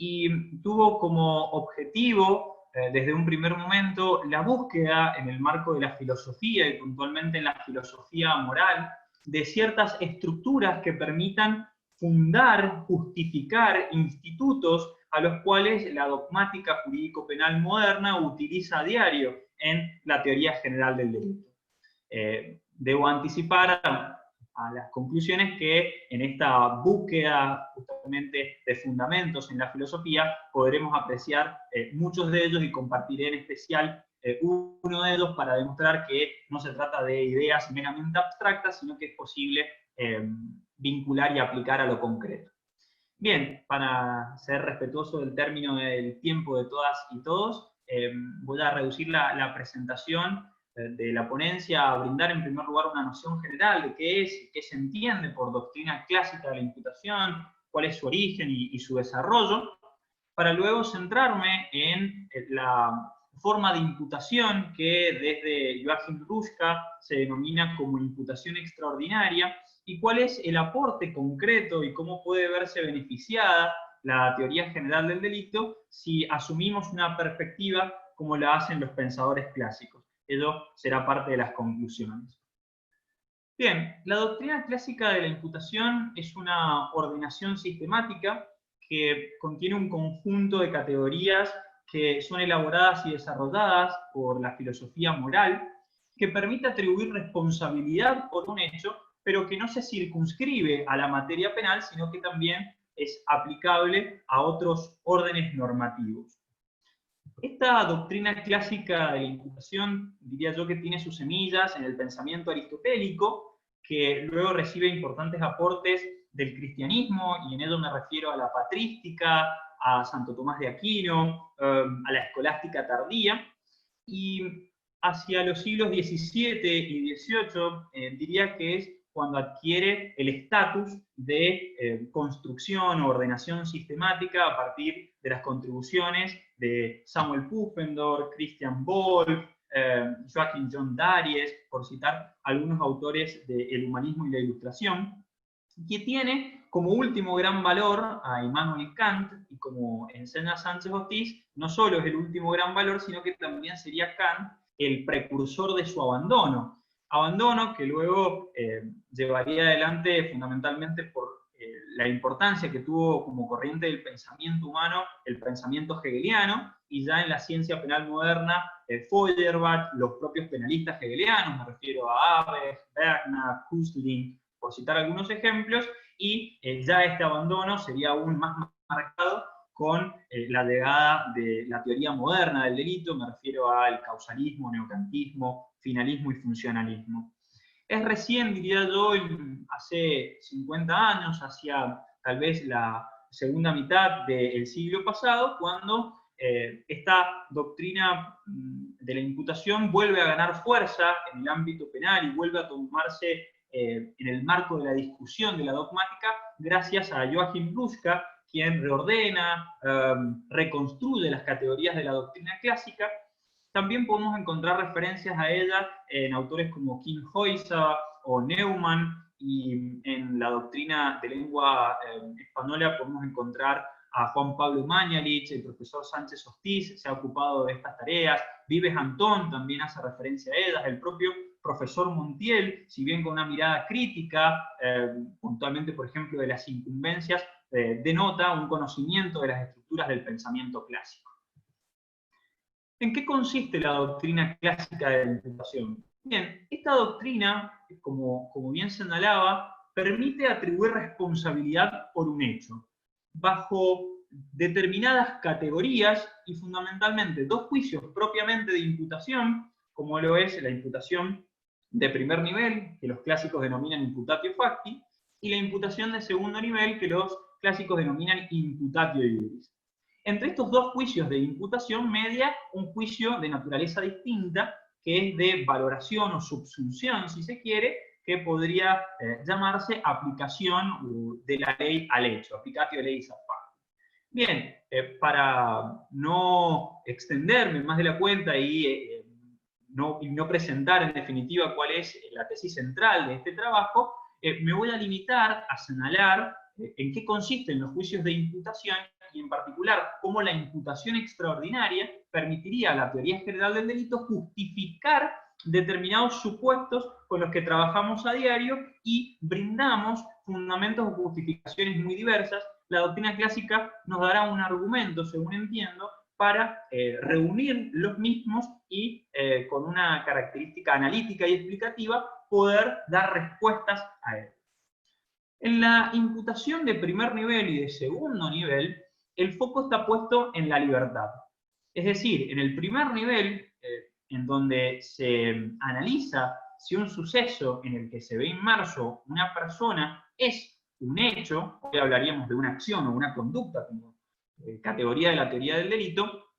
y tuvo como objetivo, desde un primer momento, la búsqueda en el marco de la filosofía y puntualmente en la filosofía moral, de ciertas estructuras que permitan fundar, justificar institutos a los cuales la dogmática jurídico-penal moderna utiliza a diario en la teoría general del delito. Debo anticipar a las conclusiones que en esta búsqueda justamente de fundamentos en la filosofía podremos apreciar muchos de ellos, y compartiré en especial uno de ellos para demostrar que no se trata de ideas meramente abstractas, sino que es posible vincular y aplicar a lo concreto. Bien, para ser respetuoso del término del tiempo de todas y todos, voy a reducir la presentación de la ponencia a brindar en primer lugar una noción general de qué es y qué se entiende por doctrina clásica de la imputación, cuál es su origen y su desarrollo, para luego centrarme en la forma de imputación que desde Joachim Ruska se denomina como imputación extraordinaria, y cuál es el aporte concreto y cómo puede verse beneficiada la teoría general del delito si asumimos una perspectiva como la hacen los pensadores clásicos. Ello será parte de las conclusiones. Bien, la doctrina clásica de la imputación es una ordenación sistemática que contiene un conjunto de categorías que son elaboradas y desarrolladas por la filosofía moral, que permite atribuir responsabilidad por un hecho, pero que no se circunscribe a la materia penal, sino que también es aplicable a otros órdenes normativos. Esta doctrina clásica de la imputación, diría yo que tiene sus semillas en el pensamiento aristotélico, que luego recibe importantes aportes del cristianismo, y en ello me refiero a la patrística, a Santo Tomás de Aquino, a la escolástica tardía, y hacia los siglos XVII y XVIII diría que es cuando adquiere el estatus de construcción o ordenación sistemática a partir de las contribuciones de Samuel Pufendorf, Christian Wolff, Joachim John Daries, por citar algunos autores del humanismo y la ilustración, que tiene como último gran valor a Immanuel Kant, y como enseña Sánchez Ortiz, no solo es el último gran valor, sino que también sería Kant el precursor de su abandono. Abandono que luego llevaría adelante fundamentalmente por la importancia que tuvo como corriente del pensamiento humano el pensamiento hegeliano, y ya en la ciencia penal moderna Feuerbach, los propios penalistas hegelianos, me refiero a Abeck, Bergner, Husserl, por citar algunos ejemplos, y ya este abandono sería aún más marcado con la llegada de la teoría moderna del delito, me refiero al causalismo, neocantismo, finalismo y funcionalismo. Es recién, diría yo, hace 50 años, hacia tal vez la segunda mitad del siglo pasado, cuando esta doctrina de la imputación vuelve a ganar fuerza en el ámbito penal y vuelve a tomarse en el marco de la discusión de la dogmática, gracias a Joachim Ruska, quien reordena, reconstruye las categorías de la doctrina clásica. También podemos encontrar referencias a ella en autores como Kinshasa o Neumann, y en la doctrina de lengua española podemos encontrar a Juan Pablo Mañalich, el profesor Sánchez Hostiz se ha ocupado de estas tareas, Vives Antón también hace referencia a ellas, el propio profesor Montiel, si bien con una mirada crítica, puntualmente por ejemplo de las incumbencias, denota un conocimiento de las estructuras del pensamiento clásico. ¿En qué consiste la doctrina clásica de la imputación? Bien, esta doctrina, como bien señalaba, permite atribuir responsabilidad por un hecho, bajo determinadas categorías y fundamentalmente dos juicios propiamente de imputación, como lo es la imputación de primer nivel, que los clásicos denominan imputatio facti, y la imputación de segundo nivel, que los clásicos denominan imputatio iuris. Entre estos dos juicios de imputación media un juicio de naturaleza distinta, que es de valoración o subsunción, si se quiere, que podría llamarse aplicación de la ley al hecho, applicatio leis ad factum. Bien, para no extenderme más de la cuenta y no presentar en definitiva cuál es la tesis central de este trabajo, me voy a limitar a señalar en qué consisten los juicios de imputación y en particular cómo la imputación extraordinaria permitiría a la teoría general del delito justificar determinados supuestos con los que trabajamos a diario y brindamos fundamentos o justificaciones muy diversas. La doctrina clásica nos dará un argumento, según entiendo, para reunir los mismos y con una característica analítica y explicativa poder dar respuestas a él. En la imputación de primer nivel y de segundo nivel, el foco está puesto en la libertad. Es decir, en el primer nivel, en donde se analiza si un suceso en el que se ve inmerso una persona es un hecho, hoy hablaríamos de una acción o una conducta como categoría de la teoría del delito,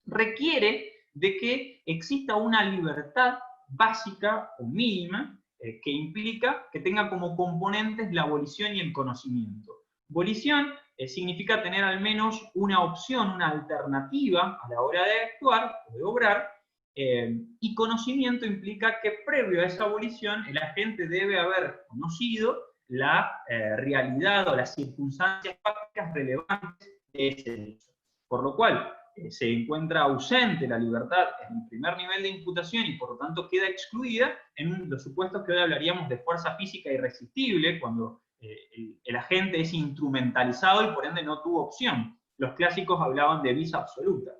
requiere de que exista una libertad básica o mínima que implica que tenga como componentes la volición y el conocimiento. Volición significa tener al menos una opción, una alternativa a la hora de actuar o de obrar, y conocimiento implica que previo a esa volición el agente debe haber conocido la realidad o las circunstancias fácticas relevantes de ese hecho. Por lo cual, se encuentra ausente la libertad en el primer nivel de imputación y por lo tanto queda excluida en los supuestos que hoy hablaríamos de fuerza física irresistible, cuando el agente es instrumentalizado y por ende no tuvo opción. Los clásicos hablaban de vis absoluta.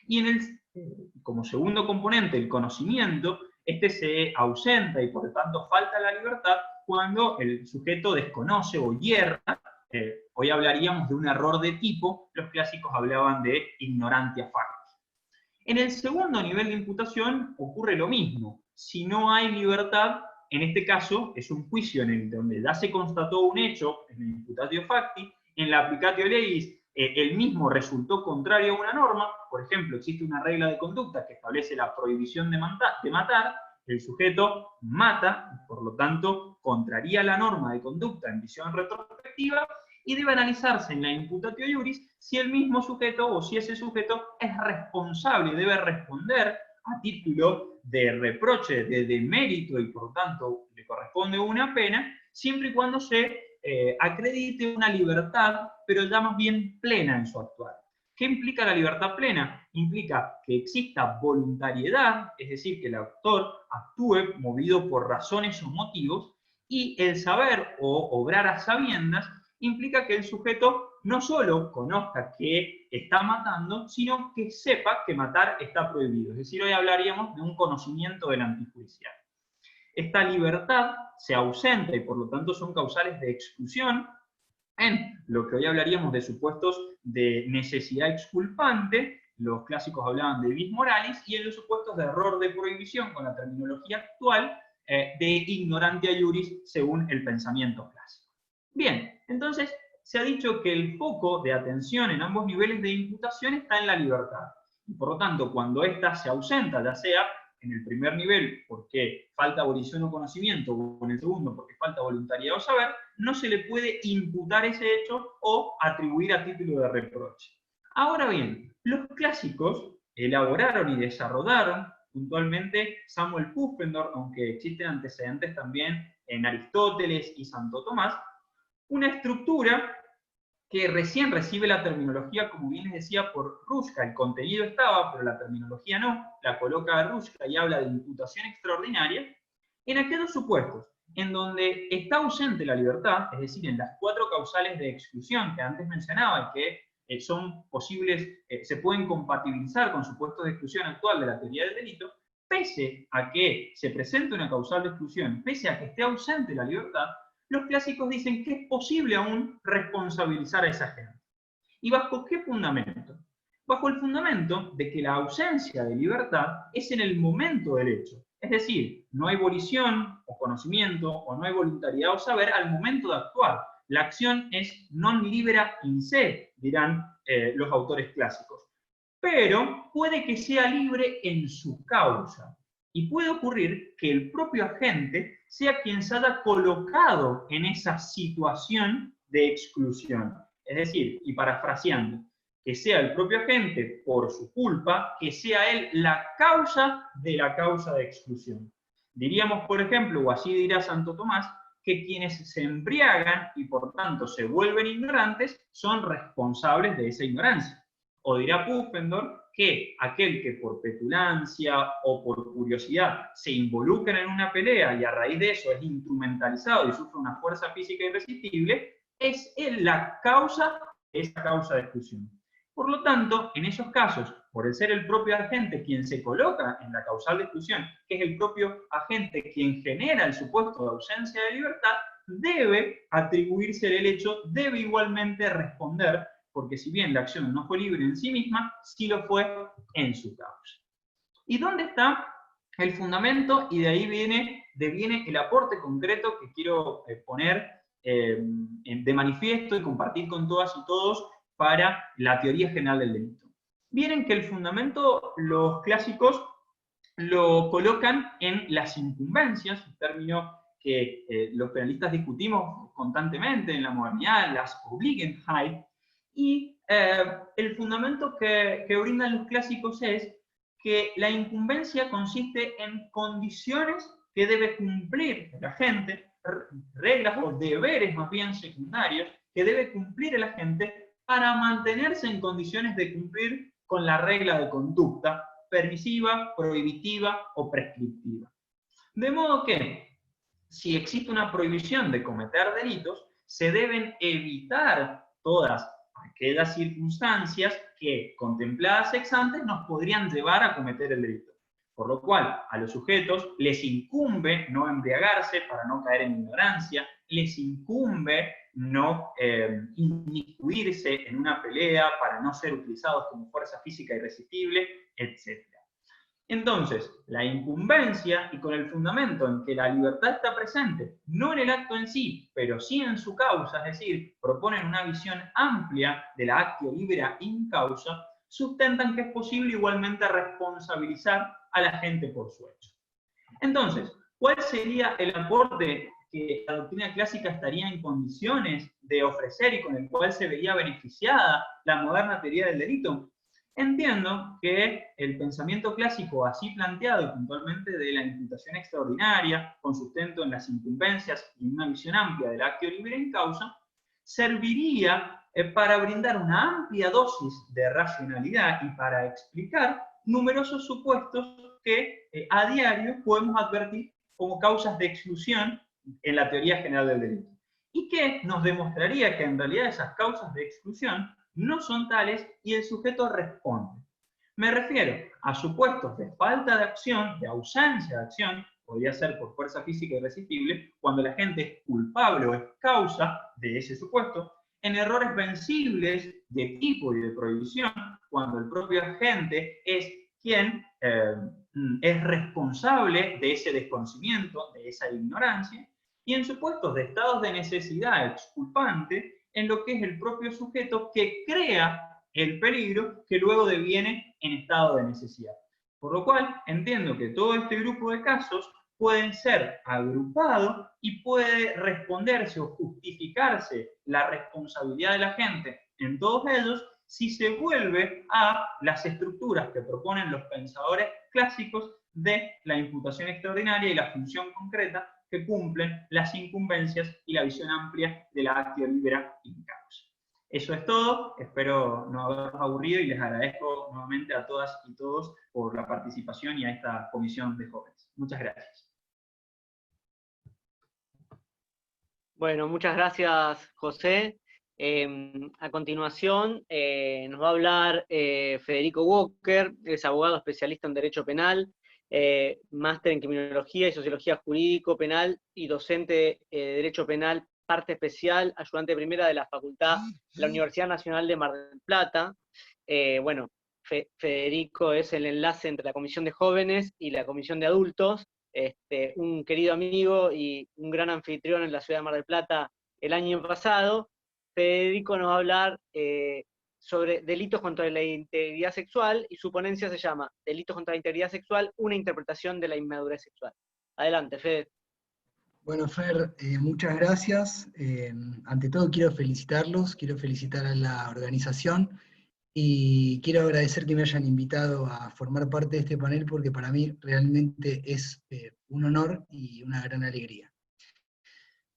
Y como segundo componente, el conocimiento, este se ausenta y por lo tanto falta la libertad cuando el sujeto desconoce o hierra. Hoy hablaríamos de un error de tipo, los clásicos hablaban de ignorantia facti. En el segundo nivel de imputación ocurre lo mismo. Si no hay libertad, en este caso es un juicio en el donde ya se constató un hecho, en el imputatio facti, en la applicatio leis el mismo resultó contrario a una norma, por ejemplo, existe una regla de conducta que establece la prohibición de matar, el sujeto mata, por lo tanto, contraría la norma de conducta en visión retrospectiva, y debe analizarse en la imputatio iuris si el mismo sujeto o si ese sujeto es responsable, debe responder a título de reproche, de demérito, y por lo tanto le corresponde una pena, siempre y cuando se acredite una libertad, pero ya más bien plena en su actuar. ¿Qué implica la libertad plena? Implica que exista voluntariedad, es decir, que el autor actúe movido por razones o motivos, y el saber o obrar a sabiendas implica que el sujeto no solo conozca que está matando, sino que sepa que matar está prohibido. Es decir, hoy hablaríamos de un conocimiento del antijudicial. Esta libertad se ausenta y por lo tanto son causales de exclusión en lo que hoy hablaríamos de supuestos de necesidad exculpante, los clásicos hablaban de vis moralis, y en los supuestos de error de prohibición, con la terminología actual, de ignorantia iuris, según el pensamiento clásico. Bien, entonces se ha dicho que el foco de atención en ambos niveles de imputación está en la libertad. Y por lo tanto, cuando ésta se ausenta, ya sea en el primer nivel porque falta volición o conocimiento, o en el segundo porque falta voluntariedad o saber, no se le puede imputar ese hecho o atribuir a título de reproche. Ahora bien, los clásicos elaboraron y desarrollaron puntualmente Samuel Pufendorf, aunque existen antecedentes también en Aristóteles y Santo Tomás, una estructura que recién recibe la terminología, como bien les decía, por Ruska. El contenido estaba, pero la terminología no, la coloca Ruska y habla de imputación extraordinaria, en aquellos supuestos en donde está ausente la libertad, es decir, en las 4 causales de exclusión que antes mencionaba y que son posibles, se pueden compatibilizar con supuestos de exclusión actual de la teoría del delito, pese a que se presente una causal de exclusión, pese a que esté ausente la libertad, los clásicos dicen que es posible aún responsabilizar a esa gente. ¿Y bajo qué fundamento? Bajo el fundamento de que la ausencia de libertad es en el momento del hecho. Es decir, no hay volición o conocimiento o no hay voluntariedad o saber al momento de actuar. La acción es non libera in se, dirán los autores clásicos. Pero puede que sea libre en su causa. Y puede ocurrir que el propio agente sea quien se haya colocado en esa situación de exclusión. Es decir, y parafraseando, que sea el propio agente por su culpa, que sea él la causa de la causa de exclusión. Diríamos, por ejemplo, o así dirá Santo Tomás, que quienes se embriagan y por tanto se vuelven ignorantes son responsables de esa ignorancia. O dirá Pufendorf que aquel que por petulancia o por curiosidad se involucra en una pelea y a raíz de eso es instrumentalizado y sufre una fuerza física irresistible, es él la causa de esa causa de exclusión. Por lo tanto, en esos casos, por el ser el propio agente quien se coloca en la causal de exclusión, que es el propio agente quien genera el supuesto de ausencia de libertad, debe atribuirse el hecho, debe igualmente responder, porque si bien la acción no fue libre en sí misma, sí lo fue en su causa. ¿Y dónde está el fundamento? Y de ahí deviene el aporte concreto que quiero poner de manifiesto y compartir con todas y todos para la teoría general del delito. Miren que el fundamento los clásicos lo colocan en las incumbencias, un término que los penalistas discutimos constantemente en la modernidad, las Obliegenheit, y el fundamento que brindan los clásicos es que la incumbencia consiste en condiciones que debe cumplir el agente, reglas o deberes más bien secundarios que debe cumplir el agente para mantenerse en condiciones de cumplir con la regla de conducta permisiva, prohibitiva o prescriptiva. De modo que, si existe una prohibición de cometer delitos, se deben evitar todas aquellas circunstancias que, contempladas ex ante, nos podrían llevar a cometer el delito. Por lo cual, a los sujetos les incumbe no embriagarse para no caer en ignorancia, les incumbe no inmiscuirse en una pelea para no ser utilizados como fuerza física irresistible, etc. Entonces, la incumbencia, y con el fundamento en que la libertad está presente, no en el acto en sí, pero sí en su causa, es decir, proponen una visión amplia de la actio libera in causa, sustentan que es posible igualmente responsabilizar a la gente por su hecho. Entonces, ¿cuál sería el aporte que la doctrina clásica estaría en condiciones de ofrecer y con el cual se vería beneficiada la moderna teoría del delito? Entiendo que el pensamiento clásico así planteado y puntualmente de la imputación extraordinaria, con sustento en las incumbencias y una visión amplia del actio libre en causa, serviría para brindar una amplia dosis de racionalidad y para explicar numerosos supuestos que a diario podemos advertir como causas de exclusión en la teoría general del delito. Y que nos demostraría que en realidad esas causas de exclusión no son tales y el sujeto responde. Me refiero a supuestos de falta de acción, de ausencia de acción, podría ser por fuerza física irresistible, cuando la gente es culpable o es causa de ese supuesto, en errores vencibles de tipo y de prohibición, cuando el propio agente es quien es responsable de ese desconocimiento, de esa ignorancia, y en supuestos de estados de necesidad exculpante, en lo que es el propio sujeto que crea el peligro que luego deviene en estado de necesidad. Por lo cual, entiendo que todo este grupo de casos pueden ser agrupados y puede responderse o justificarse la responsabilidad de la gente en todos ellos si se vuelve a las estructuras que proponen los pensadores clásicos de la imputación extraordinaria y la función concreta que cumplen las incumbencias y la visión amplia de la actio libera in causa. Eso es todo, espero no haber aburrido y les agradezco nuevamente a todas y todos por la participación y a esta comisión de jóvenes. Muchas gracias. Bueno, muchas gracias, José. A continuación nos va a hablar Federico Walker, es abogado especialista en Derecho Penal, máster en Criminología y Sociología Jurídico Penal y docente de Derecho Penal, parte especial, ayudante primera de la Facultad de la Universidad Nacional de Mar del Plata. Bueno, Federico es el enlace entre la Comisión de Jóvenes y la Comisión de Adultos, un querido amigo y un gran anfitrión en la ciudad de Mar del Plata el año pasado. Federico nos va a hablar sobre delitos contra la integridad sexual, y su ponencia se llama Delitos contra la integridad sexual, una interpretación de la inmadurez sexual. Adelante, Fede. Bueno, Fer, muchas gracias. Ante todo quiero felicitarlos, quiero felicitar a la organización y quiero agradecer que me hayan invitado a formar parte de este panel, porque para mí realmente es un honor y una gran alegría.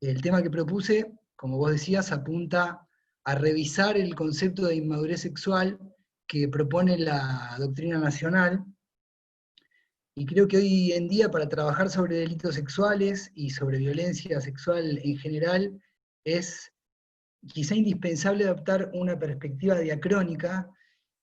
El tema que propuse, como vos decías, apunta a revisar el concepto de inmadurez sexual que propone la doctrina nacional, y creo que hoy en día para trabajar sobre delitos sexuales y sobre violencia sexual en general es quizá indispensable adoptar una perspectiva diacrónica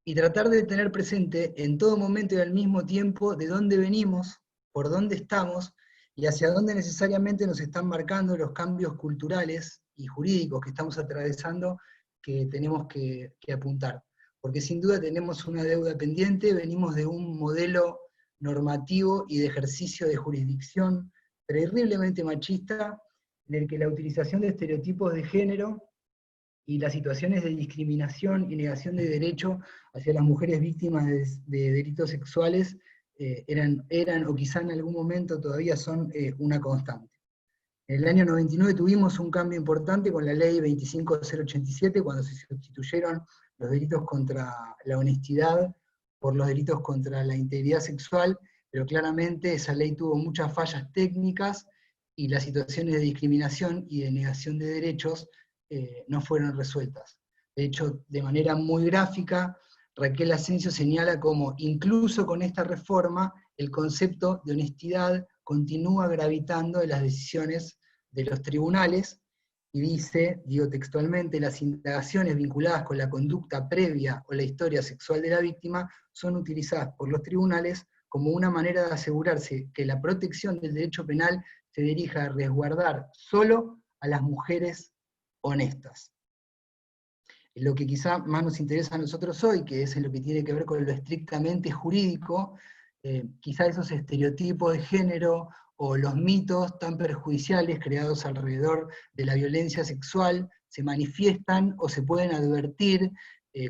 y tratar de tener presente en todo momento y al mismo tiempo de dónde venimos, por dónde estamos y hacia dónde necesariamente nos están marcando los cambios culturales y jurídicos que estamos atravesando, que tenemos que apuntar. Porque sin duda tenemos una deuda pendiente, venimos de un modelo normativo y de ejercicio de jurisdicción terriblemente machista, en el que la utilización de estereotipos de género y las situaciones de discriminación y negación de derecho hacia las mujeres víctimas de delitos sexuales eran o quizá en algún momento todavía son una constante. En el año 99 tuvimos un cambio importante con la ley 25087, cuando se sustituyeron los delitos contra la honestidad por los delitos contra la integridad sexual, pero claramente esa ley tuvo muchas fallas técnicas y las situaciones de discriminación y de negación de derechos no fueron resueltas. De hecho, de manera muy gráfica, Raquel Asensio señala cómo incluso con esta reforma el concepto de honestidad continúa gravitando en las decisiones de los tribunales, y dice, digo textualmente, las indagaciones vinculadas con la conducta previa o la historia sexual de la víctima son utilizadas por los tribunales como una manera de asegurarse que la protección del derecho penal se dirija a resguardar solo a las mujeres honestas. Lo que quizá más nos interesa a nosotros hoy, que es en lo que tiene que ver con lo estrictamente jurídico, quizá esos estereotipos de género o los mitos tan perjudiciales creados alrededor de la violencia sexual se manifiestan o se pueden advertir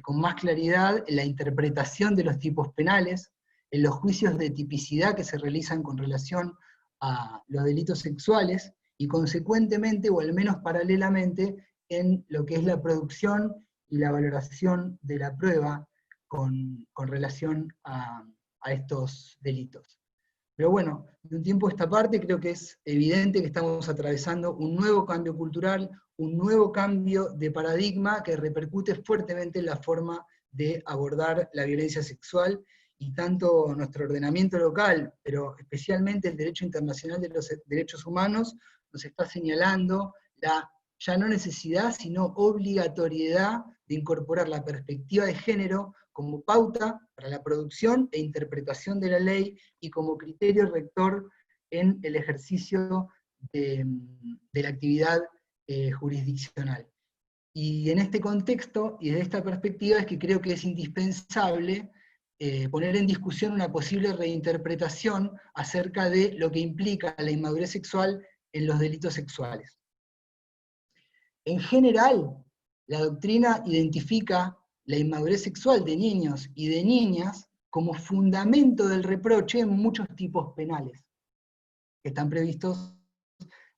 con más claridad en la interpretación de los tipos penales, en los juicios de tipicidad que se realizan con relación a los delitos sexuales, y consecuentemente, o al menos paralelamente, en lo que es la producción y la valoración de la prueba con relación a estos delitos. Pero bueno, de un tiempo a esta parte creo que es evidente que estamos atravesando un nuevo cambio cultural, un nuevo cambio de paradigma que repercute fuertemente en la forma de abordar la violencia sexual, y tanto nuestro ordenamiento local, pero especialmente el derecho internacional de los derechos humanos, nos está señalando la ya no necesidad, sino obligatoriedad de incorporar la perspectiva de género como pauta para la producción e interpretación de la ley y como criterio rector en el ejercicio de la actividad jurisdiccional. Y en este contexto y desde esta perspectiva es que creo que es indispensable poner en discusión una posible reinterpretación acerca de lo que implica la inmadurez sexual en los delitos sexuales. En general, la doctrina identifica la inmadurez sexual de niños y de niñas como fundamento del reproche en muchos tipos penales que están previstos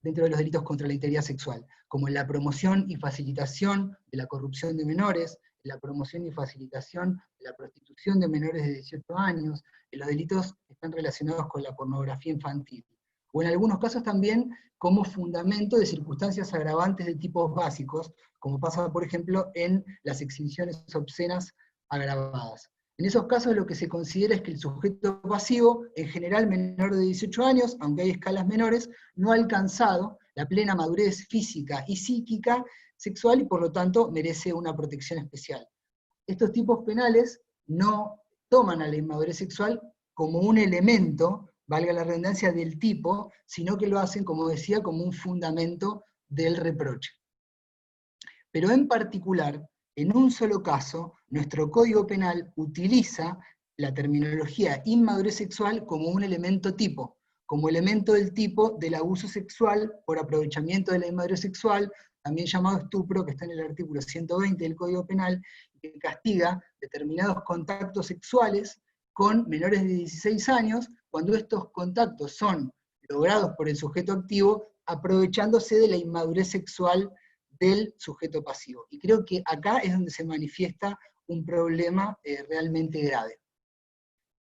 dentro de los delitos contra la integridad sexual, como en la promoción y facilitación de la corrupción de menores, en la promoción y facilitación de la prostitución de menores de 18 años, en los delitos que están relacionados con la pornografía infantil, o en algunos casos también como fundamento de circunstancias agravantes de tipos básicos, como pasa, por ejemplo, en las exhibiciones obscenas agravadas. En esos casos lo que se considera es que el sujeto pasivo, en general menor de 18 años, aunque hay escalas menores, no ha alcanzado la plena madurez física y psíquica sexual y por lo tanto merece una protección especial. Estos tipos penales no toman a la inmadurez sexual como un elemento, valga la redundancia, del tipo, sino que lo hacen, como decía, como un fundamento del reproche. Pero en particular, en un solo caso, nuestro Código Penal utiliza la terminología inmadurez sexual como un elemento tipo, como elemento del tipo del abuso sexual por aprovechamiento de la inmadurez sexual, también llamado estupro, que está en el artículo 120 del Código Penal, que castiga determinados contactos sexuales con menores de 16 años, cuando estos contactos son logrados por el sujeto activo, aprovechándose de la inmadurez sexual del sujeto pasivo. Y creo que acá es donde se manifiesta un problema realmente grave.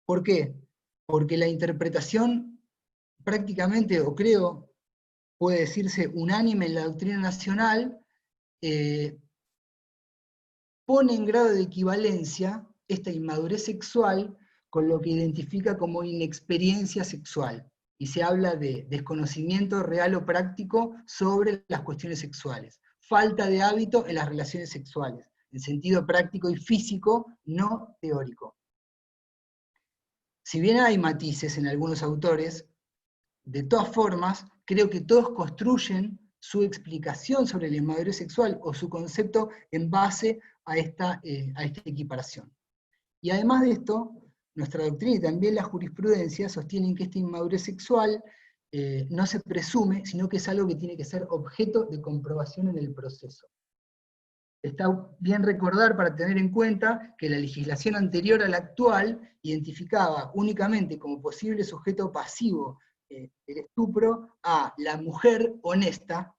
¿Por qué? Porque la interpretación prácticamente, o creo, puede decirse unánime en la doctrina nacional, pone en grado de equivalencia esta inmadurez sexual con lo que identifica como inexperiencia sexual, y se habla de desconocimiento real o práctico sobre las cuestiones sexuales, falta de hábito en las relaciones sexuales, en sentido práctico y físico, no teórico. Si bien hay matices en algunos autores, de todas formas, creo que todos construyen su explicación sobre la inmadurez sexual o su concepto en base a esta equiparación. Y además de esto, nuestra doctrina y también la jurisprudencia sostienen que esta inmadurez sexual no se presume, sino que es algo que tiene que ser objeto de comprobación en el proceso. Está bien recordar para tener en cuenta que la legislación anterior a la actual identificaba únicamente como posible sujeto pasivo del estupro a la mujer honesta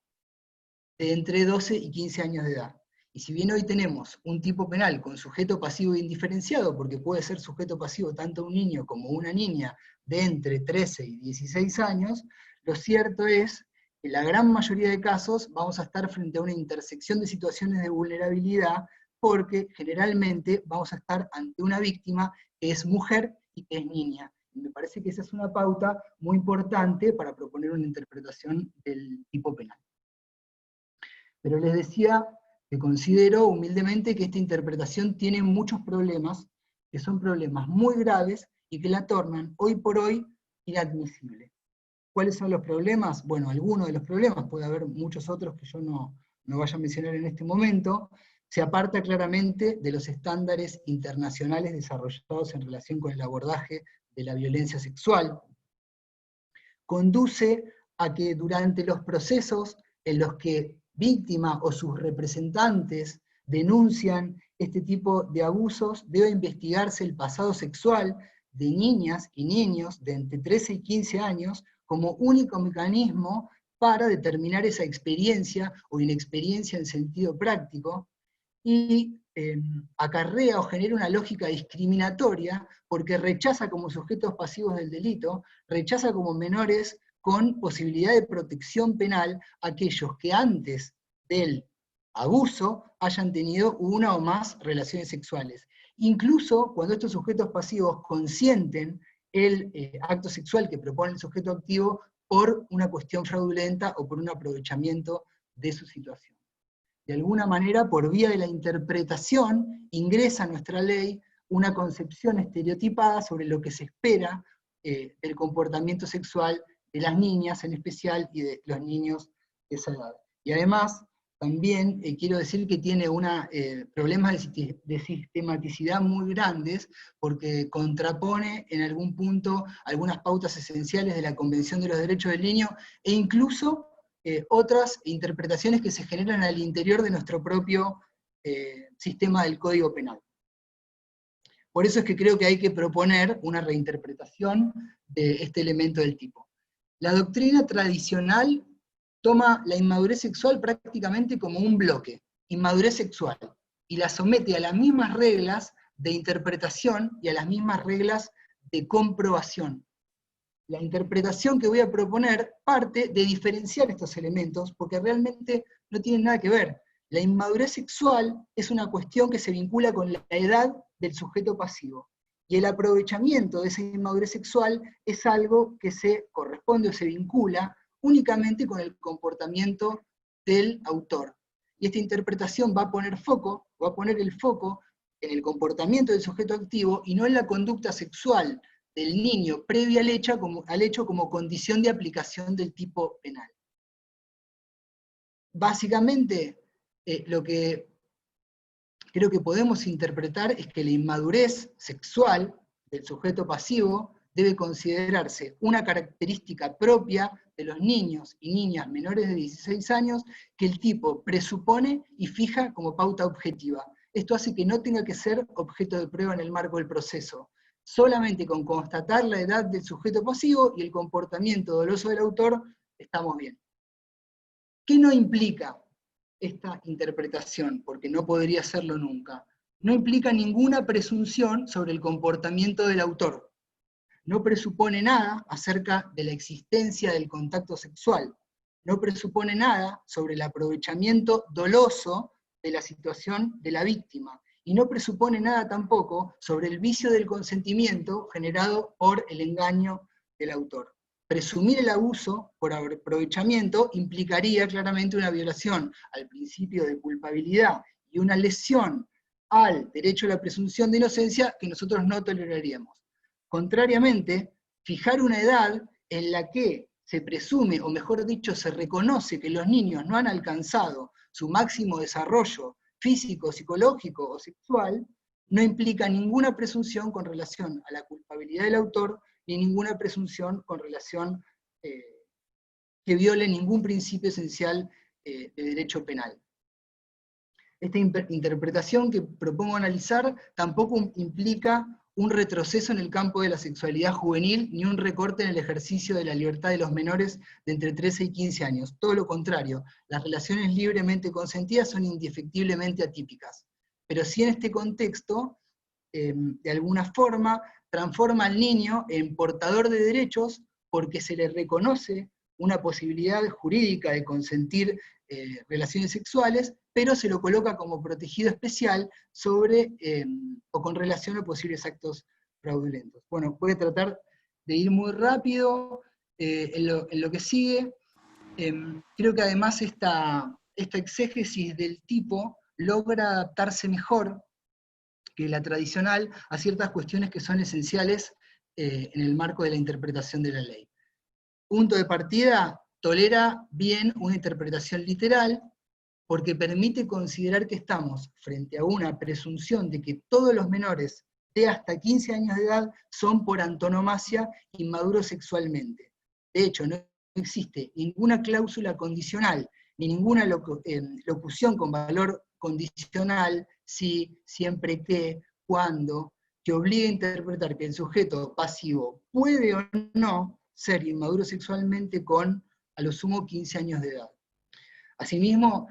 de entre 12 y 15 años de edad. Y si bien hoy tenemos un tipo penal con sujeto pasivo indiferenciado, porque puede ser sujeto pasivo tanto un niño como una niña de entre 13 y 16 años, lo cierto es que en la gran mayoría de casos vamos a estar frente a una intersección de situaciones de vulnerabilidad, porque generalmente vamos a estar ante una víctima que es mujer y que es niña. Y me parece que esa es una pauta muy importante para proponer una interpretación del tipo penal. Pero les decía que considero humildemente que esta interpretación tiene muchos problemas, que son problemas muy graves y que la tornan hoy por hoy inadmisible. ¿Cuáles son los problemas? Bueno, algunos de los problemas, puede haber muchos otros que yo no vaya a mencionar en este momento. Se aparta claramente de los estándares internacionales desarrollados en relación con el abordaje de la violencia sexual. Conduce a que durante los procesos en los que víctima o sus representantes denuncian este tipo de abusos, debe investigarse el pasado sexual de niñas y niños de entre 13 y 15 años como único mecanismo para determinar esa experiencia o inexperiencia en sentido práctico, y acarrea o genera una lógica discriminatoria porque rechaza como sujetos pasivos del delito, rechaza como menores con posibilidad de protección penal a aquellos que antes del abuso hayan tenido una o más relaciones sexuales. Incluso cuando estos sujetos pasivos consienten el acto sexual que propone el sujeto activo por una cuestión fraudulenta o por un aprovechamiento de su situación. De alguna manera, por vía de la interpretación, ingresa a nuestra ley una concepción estereotipada sobre lo que se espera del comportamiento sexual de las niñas en especial y de los niños de esa edad. Y además, también quiero decir que tiene problemas de sistematicidad muy grandes, porque contrapone en algún punto algunas pautas esenciales de la Convención de los Derechos del Niño, e incluso otras interpretaciones que se generan al interior de nuestro propio sistema del Código Penal. Por eso es que creo que hay que proponer una reinterpretación de este elemento del tipo. La doctrina tradicional toma la inmadurez sexual prácticamente como un bloque, inmadurez sexual, y la somete a las mismas reglas de interpretación y a las mismas reglas de comprobación. La interpretación que voy a proponer parte de diferenciar estos elementos, porque realmente no tienen nada que ver. La inmadurez sexual es una cuestión que se vincula con la edad del sujeto pasivo, y el aprovechamiento de esa inmadurez sexual es algo que se corresponde o se vincula únicamente con el comportamiento del autor. Y esta interpretación va a poner el foco en el comportamiento del sujeto activo y no en la conducta sexual del niño previa al hecho como condición de aplicación del tipo penal. Básicamente, lo que creo que podemos interpretar es que la inmadurez sexual del sujeto pasivo debe considerarse una característica propia de los niños y niñas menores de 16 años que el tipo presupone y fija como pauta objetiva. Esto hace que no tenga que ser objeto de prueba en el marco del proceso. Solamente con constatar la edad del sujeto pasivo y el comportamiento doloso del autor, estamos bien. ¿Qué no implica esta interpretación? Porque no podría serlo nunca. No implica ninguna presunción sobre el comportamiento del autor. No presupone nada acerca de la existencia del contacto sexual. No presupone nada sobre el aprovechamiento doloso de la situación de la víctima. Y no presupone nada tampoco sobre el vicio del consentimiento generado por el engaño del autor. Presumir el abuso por aprovechamiento implicaría claramente una violación al principio de culpabilidad y una lesión al derecho a la presunción de inocencia que nosotros no toleraríamos. Contrariamente, fijar una edad en la que se presume, o mejor dicho, se reconoce que los niños no han alcanzado su máximo desarrollo físico, psicológico o sexual, no implica ninguna presunción con relación a la culpabilidad del autor, ni ninguna presunción con relación que viole ningún principio esencial de derecho penal. Esta interpretación que propongo analizar tampoco implica un retroceso en el campo de la sexualidad juvenil, ni un recorte en el ejercicio de la libertad de los menores de entre 13 y 15 años. Todo lo contrario, las relaciones libremente consentidas son indefectiblemente atípicas. Pero sí en este contexto, de alguna forma, transforma al niño en portador de derechos porque se le reconoce una posibilidad jurídica de consentir relaciones sexuales, pero se lo coloca como protegido especial sobre, o con relación a posibles actos fraudulentos. Bueno, voy a tratar de ir muy rápido en lo que sigue. Creo que además esta exégesis del tipo logra adaptarse mejor que la tradicional a ciertas cuestiones que son esenciales en el marco de la interpretación de la ley. Punto de partida, tolera bien una interpretación literal, porque permite considerar que estamos frente a una presunción de que todos los menores de hasta 15 años de edad son por antonomasia inmaduros sexualmente. De hecho, no existe ninguna cláusula condicional, ni ninguna locución con valor condicional, si, siempre que, cuando, que obligue a interpretar que el sujeto pasivo puede o no ser inmaduro sexualmente con, a lo sumo, 15 años de edad. Asimismo,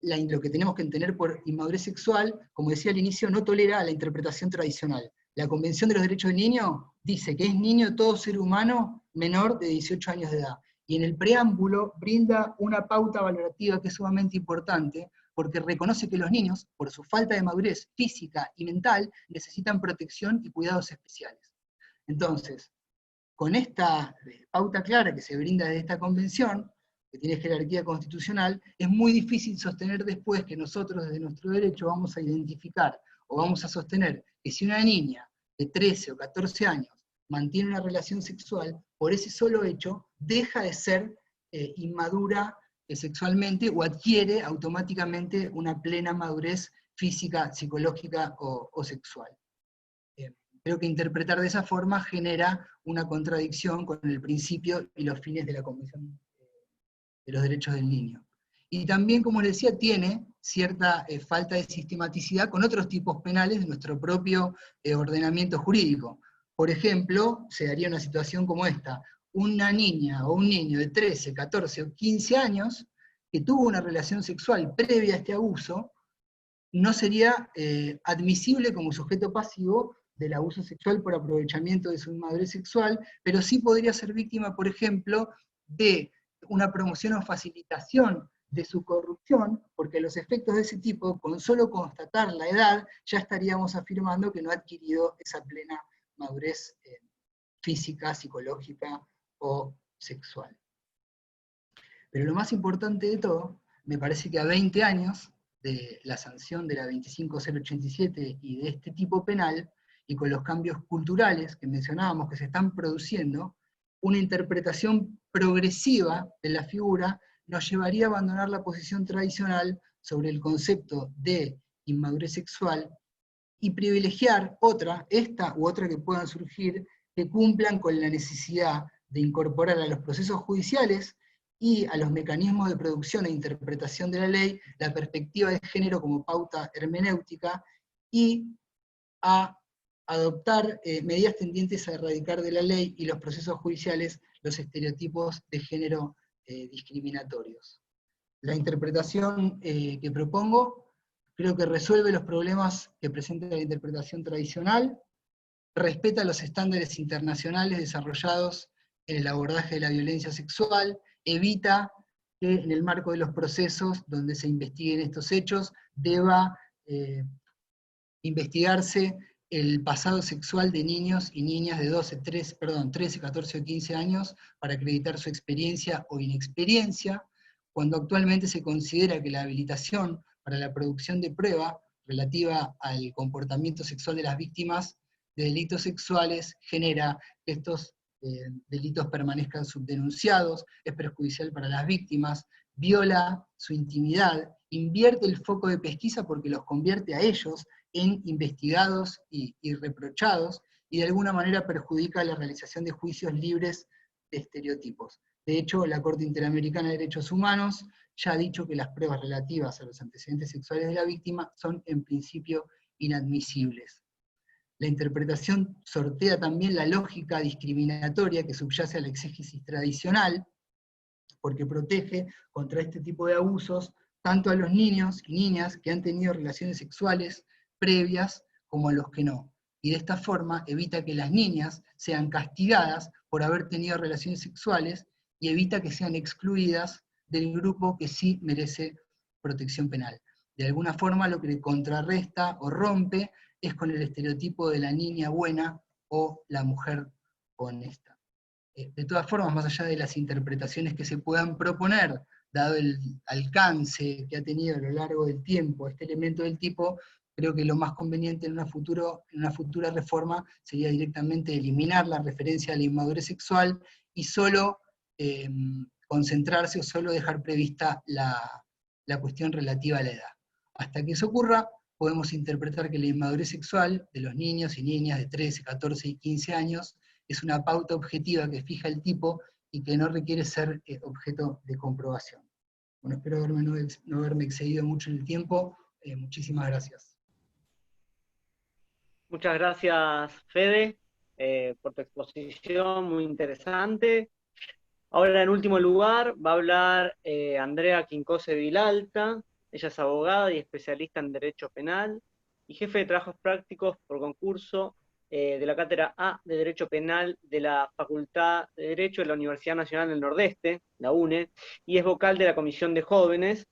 lo que tenemos que entender por inmadurez sexual, como decía al inicio, no tolera la interpretación tradicional. La Convención de los Derechos del Niño dice que es niño todo ser humano menor de 18 años de edad. Y en el preámbulo brinda una pauta valorativa que es sumamente importante, porque reconoce que los niños, por su falta de madurez física y mental, necesitan protección y cuidados especiales. Entonces, con esta pauta clara que se brinda de esta convención, que tiene jerarquía constitucional, es muy difícil sostener después que nosotros desde nuestro derecho vamos a identificar o vamos a sostener que si una niña de 13 o 14 años mantiene una relación sexual, por ese solo hecho deja de ser inmadura sexualmente o adquiere automáticamente una plena madurez física, psicológica o sexual. Creo que interpretar de esa forma genera una contradicción con el principio y los fines de la Convención de los Derechos del Niño. Y también, como les decía, tiene cierta falta de sistematicidad con otros tipos penales de nuestro propio ordenamiento jurídico. Por ejemplo, se daría una situación como esta: una niña o un niño de 13, 14 o 15 años que tuvo una relación sexual previa a este abuso, no sería admisible como sujeto pasivo del abuso sexual por aprovechamiento de su inmadurez sexual, pero sí podría ser víctima, por ejemplo, de una promoción o facilitación de su corrupción, porque los efectos de ese tipo, con solo constatar la edad, ya estaríamos afirmando que no ha adquirido esa plena madurez física, psicológica o sexual. Pero lo más importante de todo, me parece que a 20 años de la sanción de la 25087 y de este tipo penal, y con los cambios culturales que mencionábamos que se están produciendo, una interpretación progresiva de la figura nos llevaría a abandonar la posición tradicional sobre el concepto de inmadurez sexual y privilegiar otra, esta u otra que puedan surgir, que cumplan con la necesidad de incorporar a los procesos judiciales y a los mecanismos de producción e interpretación de la ley la perspectiva de género como pauta hermenéutica y a adoptar medidas tendientes a erradicar de la ley y los procesos judiciales los estereotipos de género discriminatorios. La interpretación que propongo creo que resuelve los problemas que presenta la interpretación tradicional, respeta los estándares internacionales desarrollados en el abordaje de la violencia sexual, evita que en el marco de los procesos donde se investiguen estos hechos deba investigarse el pasado sexual de niños y niñas de 13, 14 o 15 años para acreditar su experiencia o inexperiencia, cuando actualmente se considera que la habilitación para la producción de prueba relativa al comportamiento sexual de las víctimas de delitos sexuales genera que estos delitos permanezcan subdenunciados, es perjudicial para las víctimas, viola su intimidad, invierte el foco de pesquisa porque los convierte a ellos en investigados y reprochados, y de alguna manera perjudica la realización de juicios libres de estereotipos. De hecho, la Corte Interamericana de Derechos Humanos ya ha dicho que las pruebas relativas a los antecedentes sexuales de la víctima son en principio inadmisibles. La interpretación sortea también la lógica discriminatoria que subyace a la exégesis tradicional, porque protege contra este tipo de abusos tanto a los niños y niñas que han tenido relaciones sexuales previas como a los que no. Y de esta forma evita que las niñas sean castigadas por haber tenido relaciones sexuales y evita que sean excluidas del grupo que sí merece protección penal. De alguna forma lo que contrarresta o rompe es con el estereotipo de la niña buena o la mujer honesta. De todas formas, más allá de las interpretaciones que se puedan proponer, dado el alcance que ha tenido a lo largo del tiempo este elemento del tipo, creo que lo más conveniente en una futura reforma sería directamente eliminar la referencia a la inmadurez sexual y solo concentrarse o solo dejar prevista la cuestión relativa a la edad. Hasta que eso ocurra, podemos interpretar que la inmadurez sexual de los niños y niñas de 13, 14 y 15 años es una pauta objetiva que fija el tipo y que no requiere ser objeto de comprobación. Bueno, espero no haberme excedido mucho en el tiempo. Muchísimas gracias. Muchas gracias, Fede, por tu exposición, muy interesante. Ahora, en último lugar, va a hablar Andrea Quincose Vilalta. Ella es abogada y especialista en Derecho Penal y jefe de trabajos prácticos por concurso de la Cátedra A de Derecho Penal de la Facultad de Derecho de la Universidad Nacional del Nordeste, la UNE, y es vocal de la Comisión de Jóvenes.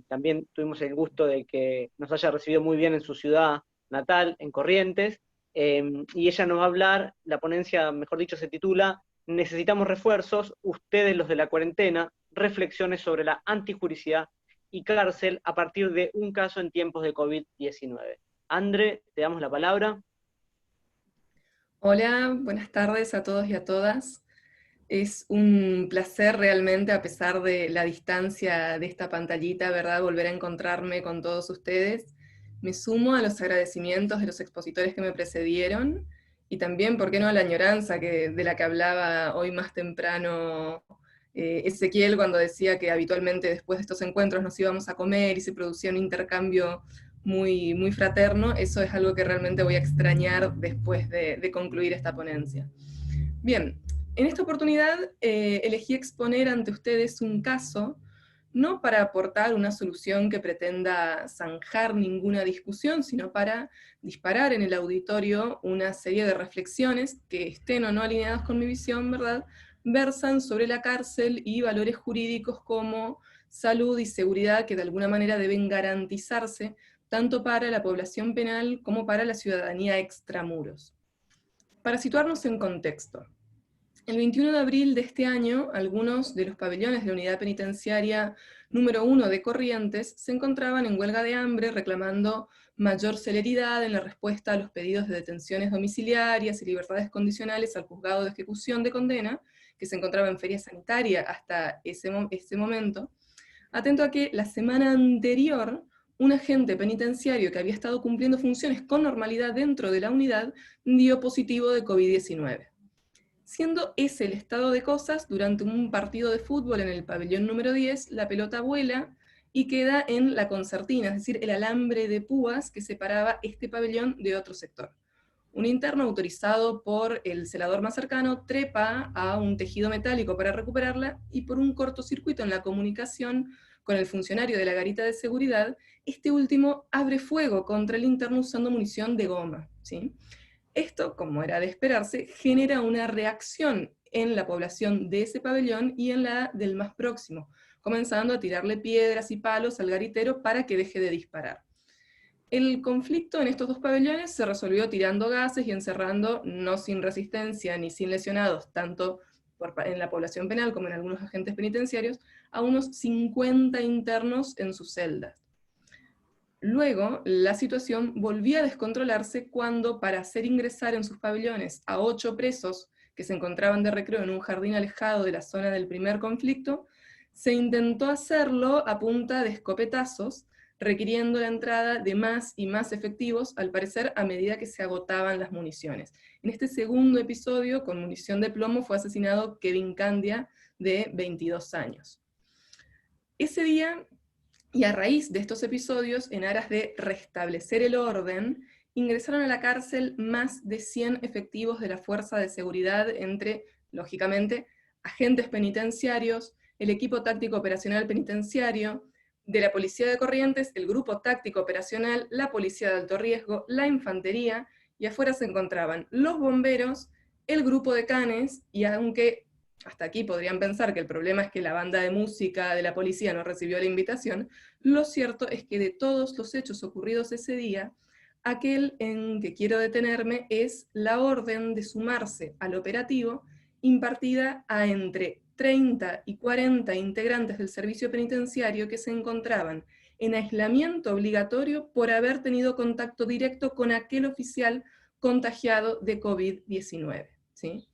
También tuvimos el gusto de que nos haya recibido muy bien en su ciudad natal, en Corrientes, y ella nos va a hablar, la ponencia, mejor dicho, se titula Necesitamos refuerzos, ustedes los de la cuarentena, reflexiones sobre la antijuricidad y cárcel a partir de un caso en tiempos de COVID-19. Andre, te damos la palabra. Hola, buenas tardes a todos y a todas. Es un placer realmente, a pesar de la distancia de esta pantallita, ¿verdad?, volver a encontrarme con todos ustedes. Me sumo a los agradecimientos de los expositores que me precedieron, y también, ¿por qué no?, a la añoranza de la que hablaba hoy más temprano Ezequiel, cuando decía que habitualmente después de estos encuentros nos íbamos a comer y se producía un intercambio muy, muy fraterno. Eso es algo que realmente voy a extrañar después de concluir esta ponencia. Bien, en esta oportunidad elegí exponer ante ustedes un caso no para aportar una solución que pretenda zanjar ninguna discusión, sino para disparar en el auditorio una serie de reflexiones que, estén o no alineadas con mi visión, ¿verdad?, versan sobre la cárcel y valores jurídicos como salud y seguridad que de alguna manera deben garantizarse tanto para la población penal como para la ciudadanía extramuros. Para situarnos en contexto, el 21 de abril de este año, algunos de los pabellones de la unidad penitenciaria número 1 de Corrientes se encontraban en huelga de hambre reclamando mayor celeridad en la respuesta a los pedidos de detenciones domiciliarias y libertades condicionales al juzgado de ejecución de condena, que se encontraba en feria sanitaria hasta ese momento, atento a que la semana anterior un agente penitenciario que había estado cumpliendo funciones con normalidad dentro de la unidad dio positivo de COVID-19. Siendo ese el estado de cosas, durante un partido de fútbol en el pabellón número 10, la pelota vuela y queda en la concertina, es decir, el alambre de púas que separaba este pabellón de otro sector. Un interno autorizado por el celador más cercano trepa a un tejido metálico para recuperarla, y por un cortocircuito en la comunicación con el funcionario de la garita de seguridad, este último abre fuego contra el interno usando munición de goma, ¿sí? Esto, como era de esperarse, genera una reacción en la población de ese pabellón y en la del más próximo, comenzando a tirarle piedras y palos al garitero para que deje de disparar. El conflicto en estos dos pabellones se resolvió tirando gases y encerrando, no sin resistencia ni sin lesionados, tanto en la población penal como en algunos agentes penitenciarios, a unos 50 internos en sus celdas. Luego, la situación volvía a descontrolarse cuando, para hacer ingresar en sus pabellones a 8 presos que se encontraban de recreo en un jardín alejado de la zona del primer conflicto, se intentó hacerlo a punta de escopetazos, requiriendo la entrada de más y más efectivos, al parecer a medida que se agotaban las municiones. En este segundo episodio, con munición de plomo, fue asesinado Kevin Candia, de 22 años. Ese día, y a raíz de estos episodios, en aras de restablecer el orden, ingresaron a la cárcel más de 100 efectivos de la Fuerza de Seguridad, entre, lógicamente, agentes penitenciarios, el equipo táctico operacional penitenciario, de la Policía de Corrientes, el Grupo Táctico Operacional, la Policía de Alto Riesgo, la Infantería, y afuera se encontraban los bomberos, el grupo de canes, y aunque hasta aquí podrían pensar que el problema es que la banda de música de la policía no recibió la invitación, lo cierto es que de todos los hechos ocurridos ese día, aquel en que quiero detenerme es la orden de sumarse al operativo impartida a entre 30 y 40 integrantes del servicio penitenciario que se encontraban en aislamiento obligatorio por haber tenido contacto directo con aquel oficial contagiado de COVID-19, ¿sí?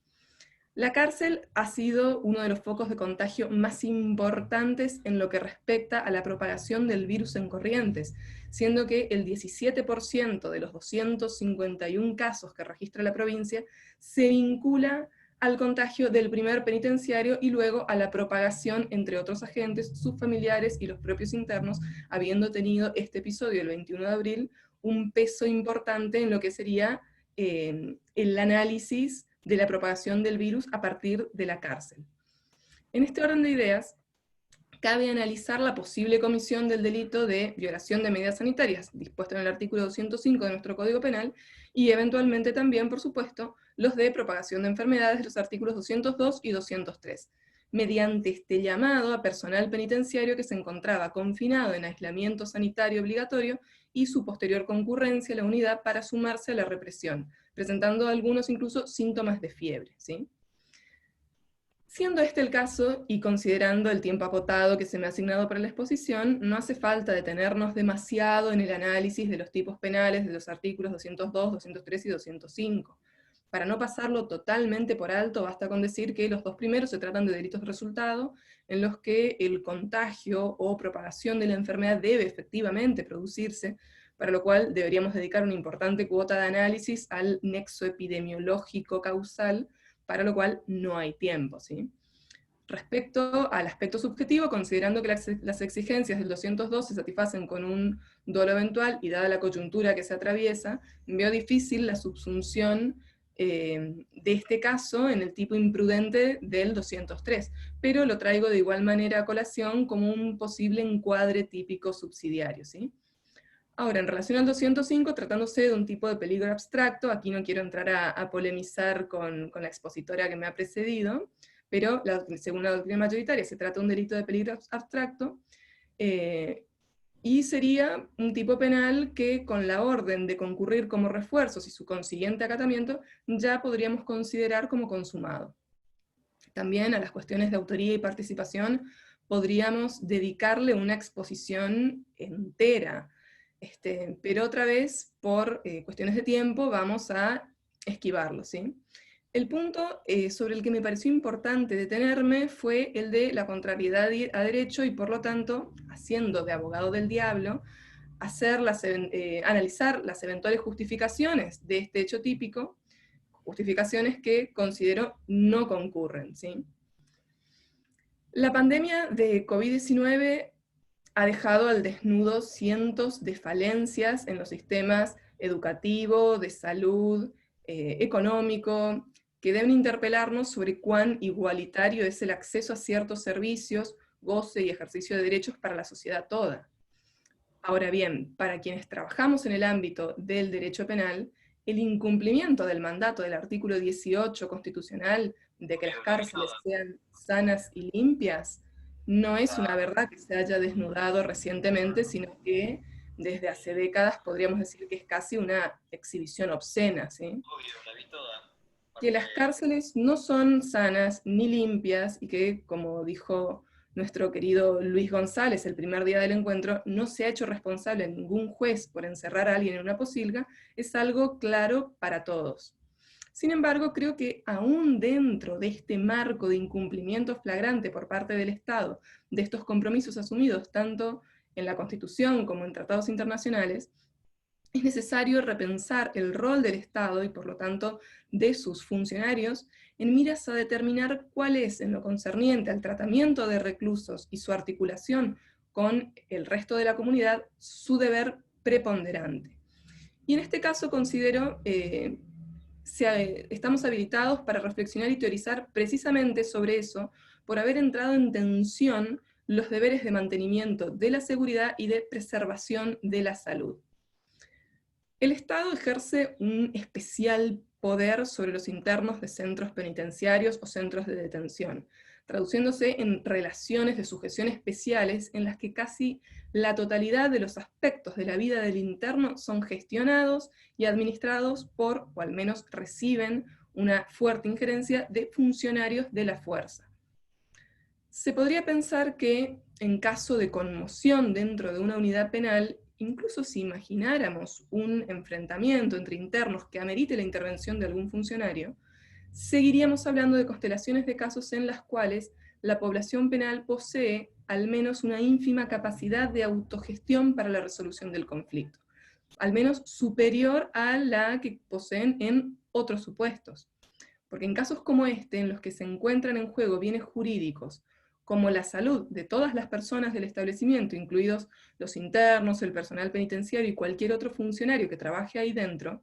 La cárcel ha sido uno de los focos de contagio más importantes en lo que respecta a la propagación del virus en Corrientes, siendo que el 17% de los 251 casos que registra la provincia se vincula al contagio del primer penitenciario y luego a la propagación entre otros agentes, sus familiares y los propios internos, habiendo tenido este episodio el 21 de abril un peso importante en lo que sería el análisis de la propagación del virus a partir de la cárcel. En este orden de ideas, cabe analizar la posible comisión del delito de violación de medidas sanitarias, dispuesto en el artículo 205 de nuestro Código Penal, y eventualmente también, por supuesto, los de propagación de enfermedades de los artículos 202 y 203, mediante este llamado a personal penitenciario que se encontraba confinado en aislamiento sanitario obligatorio y su posterior concurrencia a la unidad para sumarse a la represión, presentando algunos incluso síntomas de fiebre, ¿sí? Siendo este el caso, y considerando el tiempo acotado que se me ha asignado para la exposición, no hace falta detenernos demasiado en el análisis de los tipos penales de los artículos 202, 203 y 205. Para no pasarlo totalmente por alto, basta con decir que los dos primeros se tratan de delitos de resultado, en los que el contagio o propagación de la enfermedad debe efectivamente producirse, para lo cual deberíamos dedicar una importante cuota de análisis al nexo epidemiológico causal, para lo cual no hay tiempo, ¿sí? Respecto al aspecto subjetivo, considerando que las exigencias del 202 se satisfacen con un dolo eventual, y dada la coyuntura que se atraviesa, veo difícil la subsunción de este caso en el tipo imprudente del 203, pero lo traigo de igual manera a colación como un posible encuadre típico subsidiario, ¿sí? Ahora, en relación al 205, tratándose de un tipo de peligro abstracto, aquí no quiero entrar a polemizar con la expositora que me ha precedido, pero según la doctrina mayoritaria se trata de un delito de peligro abstracto, y sería un tipo penal que con la orden de concurrir como refuerzos y su consiguiente acatamiento ya podríamos considerar como consumado. También a las cuestiones de autoría y participación podríamos dedicarle una exposición entera, pero otra vez por cuestiones de tiempo vamos a esquivarlo, ¿sí? El punto sobre el que me pareció importante detenerme fue el de la contrariedad a derecho y por lo tanto, haciendo de abogado del diablo, analizar las eventuales justificaciones de este hecho típico, justificaciones que considero no concurren, ¿sí? La pandemia de COVID-19 ha dejado al desnudo cientos de falencias en los sistemas educativo, de salud, económico, que deben interpelarnos sobre cuán igualitario es el acceso a ciertos servicios, goce y ejercicio de derechos para la sociedad toda. Ahora bien, para quienes trabajamos en el ámbito del derecho penal, el incumplimiento del mandato del artículo 18 constitucional de que las cárceles sean sanas y limpias, no es una verdad que se haya desnudado recientemente, sino que desde hace décadas podríamos decir que es casi una exhibición obscena, ¿sí? Que las cárceles no son sanas ni limpias, y que, como dijo nuestro querido Luis González el primer día del encuentro, no se ha hecho responsable ningún juez por encerrar a alguien en una posilga, es algo claro para todos. Sin embargo, creo que aún dentro de este marco de incumplimiento flagrante por parte del Estado, de estos compromisos asumidos tanto en la Constitución como en tratados internacionales, es necesario repensar el rol del Estado y por lo tanto de sus funcionarios en miras a determinar cuál es, en lo concerniente al tratamiento de reclusos y su articulación con el resto de la comunidad, su deber preponderante. Y en este caso considero estamos habilitados para reflexionar y teorizar precisamente sobre eso, por haber entrado en tensión los deberes de mantenimiento de la seguridad y de preservación de la salud. El Estado ejerce un especial poder sobre los internos de centros penitenciarios o centros de detención, traduciéndose en relaciones de sujeción especiales en las que casi la totalidad de los aspectos de la vida del interno son gestionados y administrados por, o al menos reciben, una fuerte injerencia de funcionarios de la fuerza. Se podría pensar que, en caso de conmoción dentro de una unidad penal, incluso si imagináramos un enfrentamiento entre internos que amerite la intervención de algún funcionario, seguiríamos hablando de constelaciones de casos en las cuales la población penal posee al menos una ínfima capacidad de autogestión para la resolución del conflicto, al menos superior a la que poseen en otros supuestos. Porque en casos como este, en los que se encuentran en juego bienes jurídicos, como la salud de todas las personas del establecimiento, incluidos los internos, el personal penitenciario y cualquier otro funcionario que trabaje ahí dentro,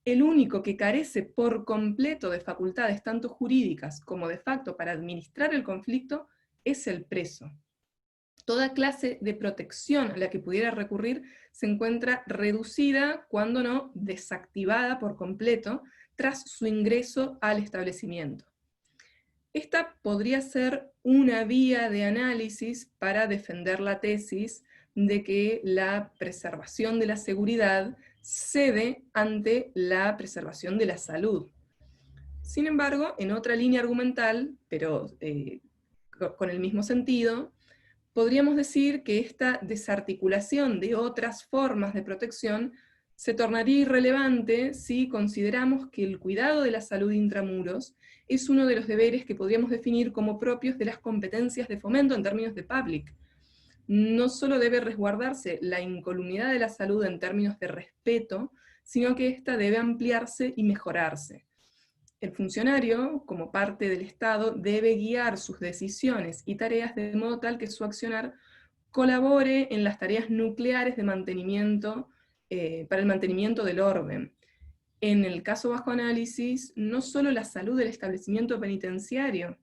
el único que carece por completo de facultades tanto jurídicas como de facto para administrar el conflicto es el preso. Toda clase de protección a la que pudiera recurrir se encuentra reducida, cuando no desactivada por completo, tras su ingreso al establecimiento. Esta podría ser una vía de análisis para defender la tesis de que la preservación de la seguridad cede ante la preservación de la salud. Sin embargo, en otra línea argumental, pero con el mismo sentido, podríamos decir que esta desarticulación de otras formas de protección se tornaría irrelevante si consideramos que el cuidado de la salud intramuros es uno de los deberes que podríamos definir como propios de las competencias de fomento en términos de public. No solo debe resguardarse la incolumidad de la salud en términos de respeto, sino que ésta debe ampliarse y mejorarse. El funcionario, como parte del Estado, debe guiar sus decisiones y tareas de modo tal que su accionar colabore en las tareas nucleares de mantenimiento, para el mantenimiento del orden. en el caso bajo análisis, no solo la salud del establecimiento penitenciario,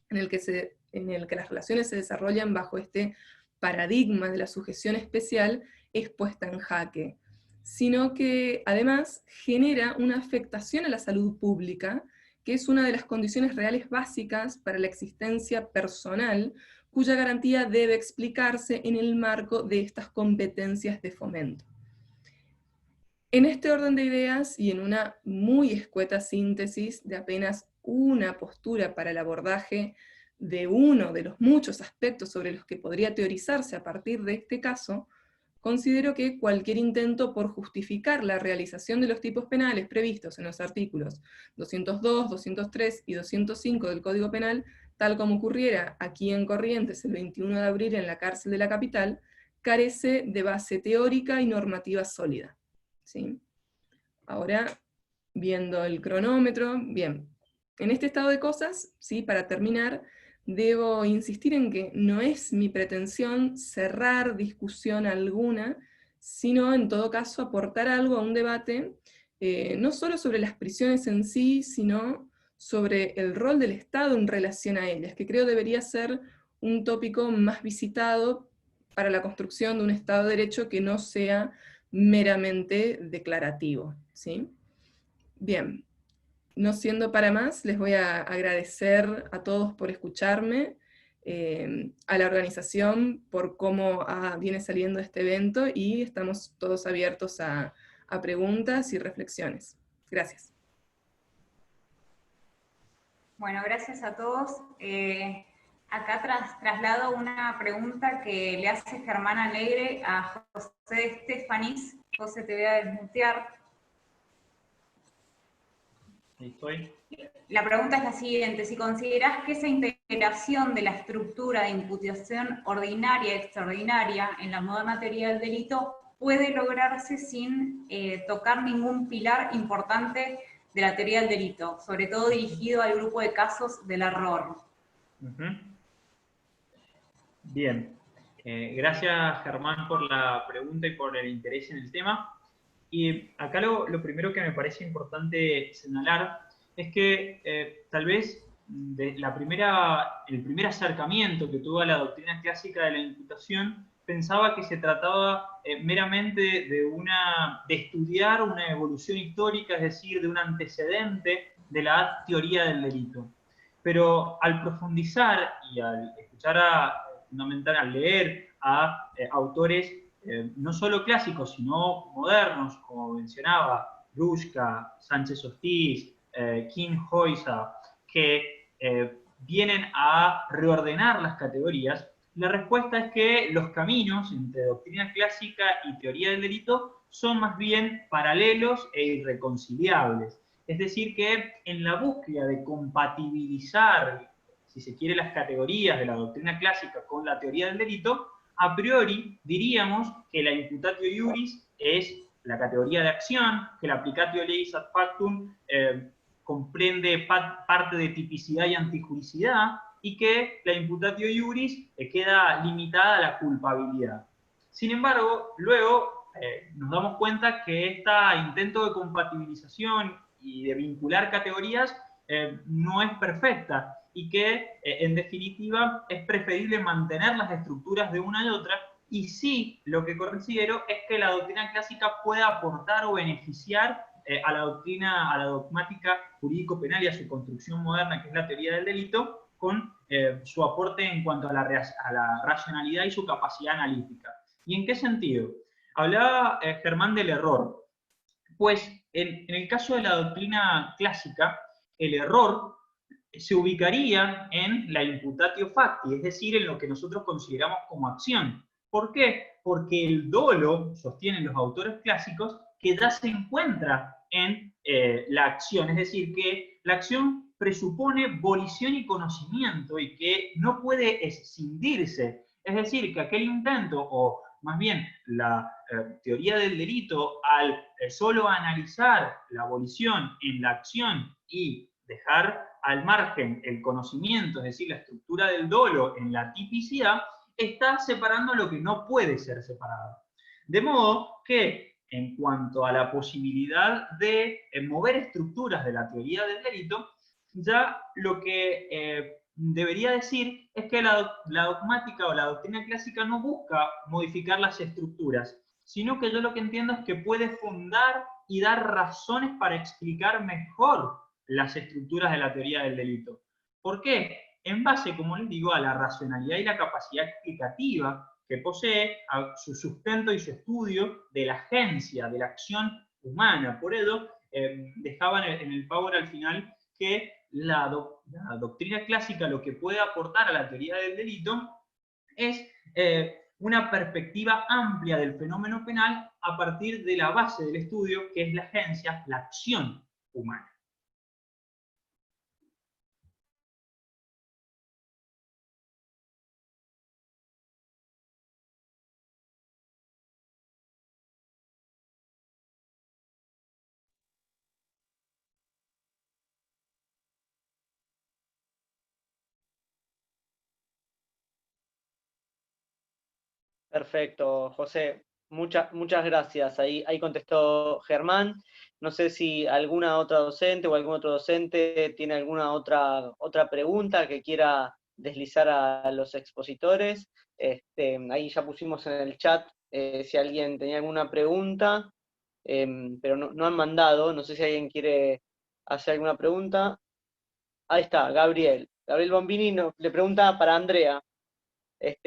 en el que las relaciones se desarrollan bajo este paradigma de la sujeción especial, es puesta en jaque, sino que además genera una afectación a la salud pública, que es una de las condiciones reales básicas para la existencia personal, cuya garantía debe explicarse en el marco de estas competencias de fomento. En este orden de ideas, y en una muy escueta síntesis de apenas una postura para el abordaje de uno de los muchos aspectos sobre los que podría teorizarse a partir de este caso, considero que cualquier intento por justificar la realización de los tipos penales previstos en los artículos 202, 203 y 205 del Código Penal, tal como ocurriera aquí en Corrientes el 21 de abril en la cárcel de la capital, carece de base teórica y normativa sólida. ¿Sí? Ahora, viendo el cronómetro, bien, en este estado de cosas, ¿sí? Para terminar, debo insistir en que no es mi pretensión cerrar discusión alguna, sino en todo caso aportar algo a un debate, no solo sobre las prisiones en sí, sino sobre el rol del Estado en relación a ellas, que creo debería ser un tópico más visitado para la construcción de un Estado de Derecho que no sea meramente declarativo, ¿sí? Bien. No siendo para más, les voy a agradecer a todos por escucharme, a la organización por cómo viene saliendo este evento, y estamos todos abiertos a preguntas y reflexiones. Gracias. Bueno, gracias a todos. Acá traslado una pregunta que le hace Germán Alegre a José Estefanís. José, te voy a desmutear. Ahí estoy. La pregunta es la siguiente: si considerás que esa integración de la estructura de imputación ordinaria y extraordinaria en la moderna teoría del delito puede lograrse sin tocar ningún pilar importante de la teoría del delito, sobre todo dirigido al grupo de casos del error. Bien. Gracias, Germán, por la pregunta y por el interés en el tema. Y acá lo primero que me parece importante señalar es que tal vez el primer acercamiento que tuvo a la doctrina clásica de la imputación pensaba que se trataba meramente de estudiar una evolución histórica, es decir, de un antecedente de la teoría del delito. Pero al profundizar y al escuchar al leer a autores no solo clásicos, sino modernos, como mencionaba Rushka, Sánchez Ortiz, Kim Hoysa, que vienen a reordenar las categorías, la respuesta es que los caminos entre doctrina clásica y teoría del delito son más bien paralelos e irreconciliables. Es decir, que en la búsqueda de compatibilizar, si se quiere, las categorías de la doctrina clásica con la teoría del delito, a priori diríamos que la imputatio iuris es la categoría de acción, que la applicatio leis ad factum comprende parte de tipicidad y antijuricidad, y que la imputatio iuris queda limitada a la culpabilidad. Sin embargo, luego nos damos cuenta que este intento de compatibilización y de vincular categorías no es perfecta, y que, en definitiva, es preferible mantener las estructuras de una y otra, y sí, lo que considero es que la doctrina clásica puede aportar o beneficiar a la dogmática jurídico-penal y a su construcción moderna, que es la teoría del delito, con su aporte en cuanto a la racionalidad y su capacidad analítica. ¿Y en qué sentido? Hablaba Germán del error. Pues, en el caso de la doctrina clásica, el error se ubicaría en la imputatio facti, es decir, en lo que nosotros consideramos como acción. ¿Por qué? Porque el dolo, sostienen los autores clásicos, que ya se encuentra en la acción, es decir, que la acción presupone volición y conocimiento y que no puede escindirse. Es decir, que aquel intento, o más bien la teoría del delito, al solo analizar la volición en la acción y dejar al margen el conocimiento, es decir, la estructura del dolo en la tipicidad, está separando lo que no puede ser separado. De modo que en cuanto a la posibilidad de mover estructuras de la teoría del delito, ya lo que debería decir es que la dogmática o la doctrina clásica no busca modificar las estructuras, sino que yo lo que entiendo es que puede fundar y dar razones para explicar mejor las estructuras de la teoría del delito. ¿Por qué? En base, como les digo, a la racionalidad y la capacidad explicativa que posee, a su sustento y su estudio de la agencia, de la acción humana. Por ello, dejaban en el Power al final que la doctrina clásica lo que puede aportar a la teoría del delito es una perspectiva amplia del fenómeno penal a partir de la base del estudio, que es la agencia, la acción humana. Perfecto, José. Muchas gracias. Ahí contestó Germán. No sé si alguna otra docente o algún otro docente tiene alguna otra pregunta que quiera deslizar a los expositores. Ahí ya pusimos en el chat si alguien tenía alguna pregunta, pero no han mandado. No sé si alguien quiere hacer alguna pregunta. Ahí está, Gabriel. Gabriel Bombini le pregunta para Andrea.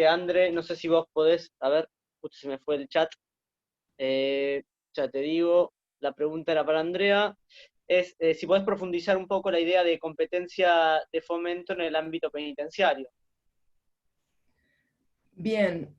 André, no sé si vos podés, a ver, justo se me fue el chat, ya te digo, la pregunta era para Andrea, es si podés profundizar un poco la idea de competencia de fomento en el ámbito penitenciario. Bien,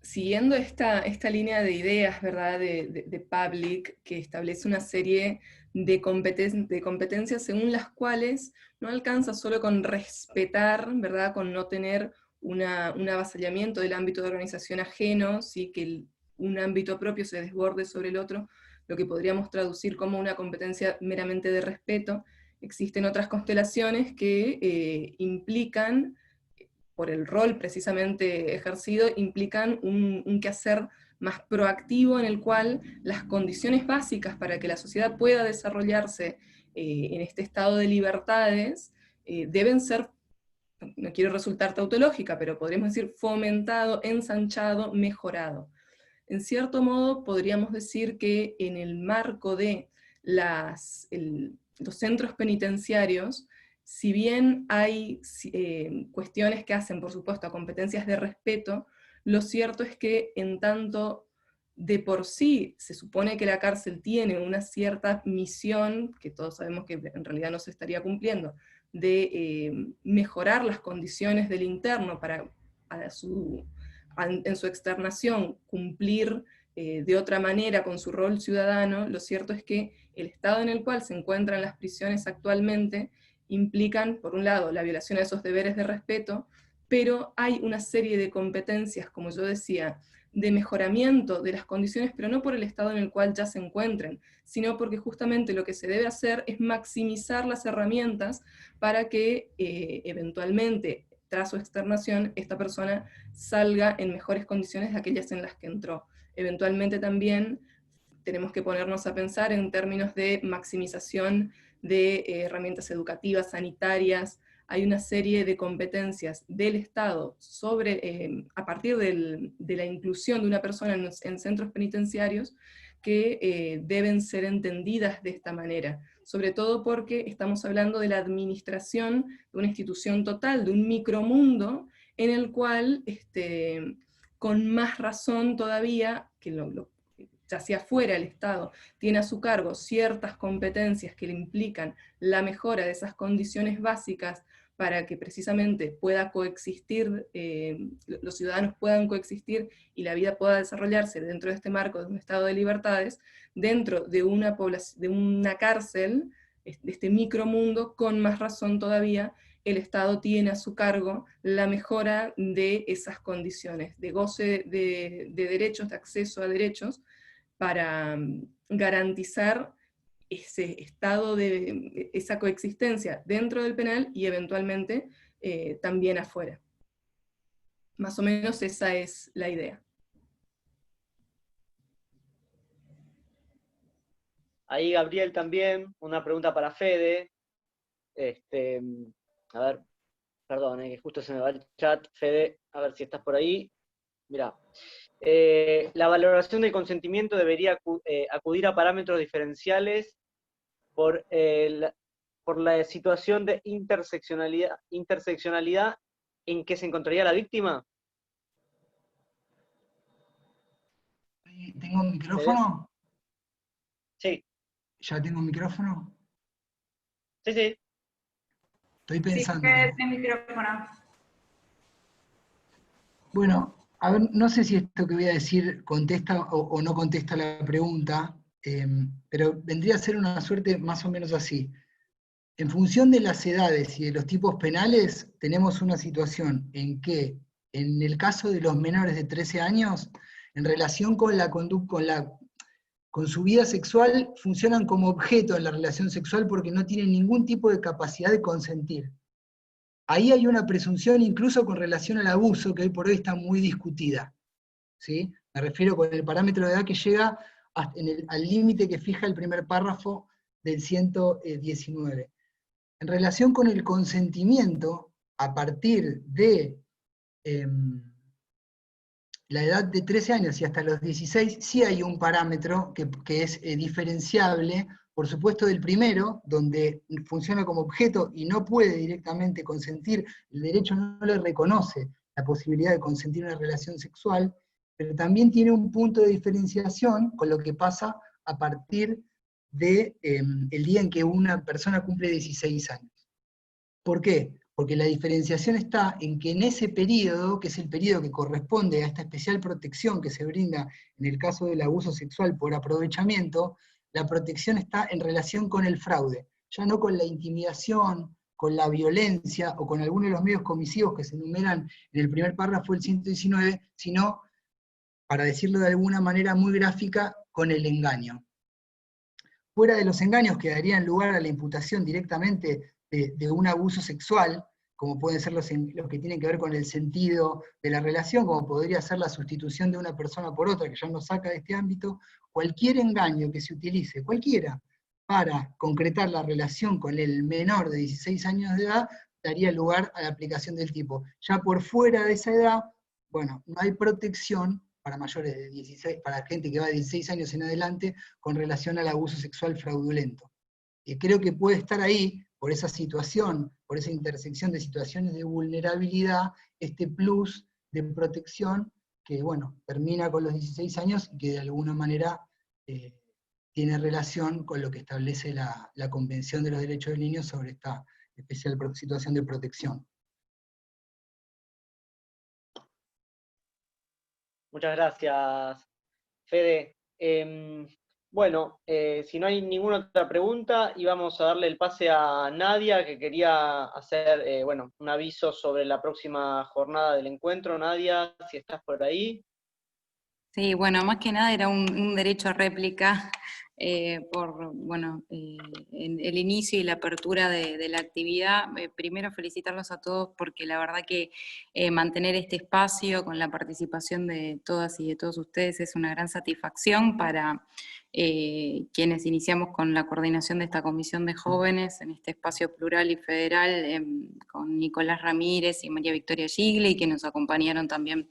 siguiendo esta línea de ideas, ¿verdad?, de Public, que establece una serie de competencias según las cuales no alcanza solo con respetar, ¿verdad?, con no tener un avasallamiento del ámbito de organización ajeno, ¿sí?, que un ámbito propio se desborde sobre el otro, lo que podríamos traducir como una competencia meramente de respeto. Existen otras constelaciones que implican, por el rol precisamente ejercido, implican un quehacer más proactivo en el cual las condiciones básicas para que la sociedad pueda desarrollarse en este estado de libertades deben ser, no quiero resultar tautológica, pero podríamos decir fomentado, ensanchado, mejorado. En cierto modo podríamos decir que en el marco de los centros penitenciarios, si bien hay cuestiones que hacen, por supuesto, a competencias de respeto, lo cierto es que en tanto de por sí se supone que la cárcel tiene una cierta misión, que todos sabemos que en realidad no se estaría cumpliendo, de mejorar las condiciones del interno para en su externación cumplir de otra manera con su rol ciudadano, lo cierto es que el estado en el cual se encuentran las prisiones actualmente implican, por un lado, la violación de esos deberes de respeto, pero hay una serie de competencias, como yo decía, de mejoramiento de las condiciones, pero no por el estado en el cual ya se encuentren, sino porque justamente lo que se debe hacer es maximizar las herramientas para que eventualmente, tras su externación, esta persona salga en mejores condiciones de aquellas en las que entró. Eventualmente también tenemos que ponernos a pensar en términos de maximización de herramientas educativas, sanitarias. Hay una serie de competencias del Estado a partir de la inclusión de una persona en centros penitenciarios que deben ser entendidas de esta manera, sobre todo porque estamos hablando de la administración de una institución total, de un micromundo en el cual, con más razón todavía, que ya hacia afuera el Estado tiene a su cargo ciertas competencias que le implican la mejora de esas condiciones básicas para que precisamente pueda coexistir, los ciudadanos puedan coexistir y la vida pueda desarrollarse dentro de este marco de un estado de libertades, dentro de una cárcel, de este micromundo, con más razón todavía, el Estado tiene a su cargo la mejora de esas condiciones, de goce de derechos, de acceso a derechos, para garantizar ese estado de esa coexistencia dentro del penal y eventualmente también afuera. Más o menos esa es la idea. Ahí Gabriel también, una pregunta para Fede. A ver, perdón, que justo se me va el chat. Fede, a ver si estás por ahí. Mirá. La valoración del consentimiento debería acudir a parámetros diferenciales por la situación de interseccionalidad en que se encontraría la víctima. ¿Tengo un micrófono? Sí. ¿Ya tengo un micrófono? Sí, sí. Estoy pensando. Sí, el micrófono. Bueno, a ver, no sé si esto que voy a decir contesta o no contesta la pregunta, pero vendría a ser una suerte más o menos así. En función de las edades y de los tipos penales, tenemos una situación en que, en el caso de los menores de 13 años, en relación con la conducta, con su vida sexual, funcionan como objeto en la relación sexual porque no tienen ningún tipo de capacidad de consentir. Ahí hay una presunción incluso con relación al abuso, que hoy por hoy está muy discutida. ¿Sí? Me refiero con el parámetro de edad que llega al límite que fija el primer párrafo del 119. En relación con el consentimiento, a partir de la edad de 13 años y hasta los 16, sí hay un parámetro que es diferenciable, por supuesto del primero, donde funciona como objeto y no puede directamente consentir, el derecho no le reconoce la posibilidad de consentir una relación sexual, pero también tiene un punto de diferenciación con lo que pasa a partir del día en que una persona cumple 16 años. ¿Por qué? Porque la diferenciación está en que en ese periodo, que es el periodo que corresponde a esta especial protección que se brinda en el caso del abuso sexual por aprovechamiento, la protección está en relación con el fraude, ya no con la intimidación, con la violencia o con alguno de los medios comisivos que se enumeran en el primer párrafo del 119, sino, para decirlo de alguna manera muy gráfica, con el engaño. Fuera de los engaños que darían lugar a la imputación directamente de un abuso sexual, como pueden ser los que tienen que ver con el sentido de la relación, como podría ser la sustitución de una persona por otra, que ya nos saca de este ámbito, cualquier engaño que se utilice, cualquiera, para concretar la relación con el menor de 16 años de edad, daría lugar a la aplicación del tipo. Ya por fuera de esa edad, bueno, no hay protección para mayores de 16, para gente que va de 16 años en adelante, con relación al abuso sexual fraudulento. Y creo que puede estar ahí, por esa situación, por esa intersección de situaciones de vulnerabilidad, este plus de protección que, bueno, termina con los 16 años y que de alguna manera tiene relación con lo que establece la Convención de los Derechos del Niño sobre esta especial situación de protección. Muchas gracias, Fede. Bueno, si no hay ninguna otra pregunta, íbamos a darle el pase a Nadia, que quería hacer bueno, un aviso sobre la próxima jornada del encuentro. Nadia, si estás por ahí. Sí, bueno, más que nada era un derecho a réplica por bueno, el inicio y la apertura de la actividad. Primero felicitarlos a todos porque la verdad que mantener este espacio con la participación de todas y de todos ustedes es una gran satisfacción para quienes iniciamos con la coordinación de esta comisión de jóvenes en este espacio plural y federal con Nicolás Ramírez y María Victoria Gigle, y que nos acompañaron también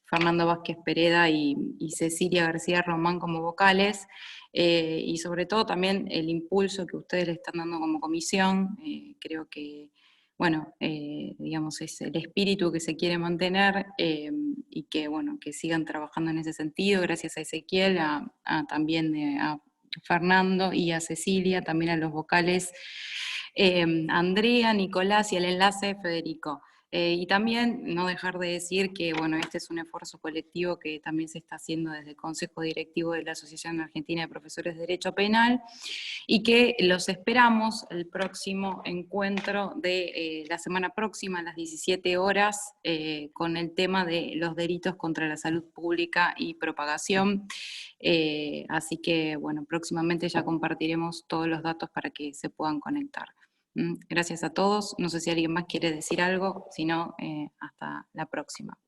Fernando Vázquez Pereda y Cecilia García Román como vocales, y sobre todo también el impulso que ustedes le están dando como comisión. Creo que, bueno, digamos, es el espíritu que se quiere mantener, y que, bueno, que sigan trabajando en ese sentido, gracias a Ezequiel, también a Fernando y a Cecilia, también a los vocales, Andrea, Nicolás y el enlace Federico. Y también no dejar de decir que, bueno, este es un esfuerzo colectivo que también se está haciendo desde el Consejo Directivo de la Asociación Argentina de Profesores de Derecho Penal, y que los esperamos el próximo encuentro de la semana próxima a las 17 horas con el tema de los delitos contra la salud pública y propagación. Así que, bueno, próximamente ya compartiremos todos los datos para que se puedan conectar. Gracias a todos. No sé si alguien más quiere decir algo, si no, hasta la próxima.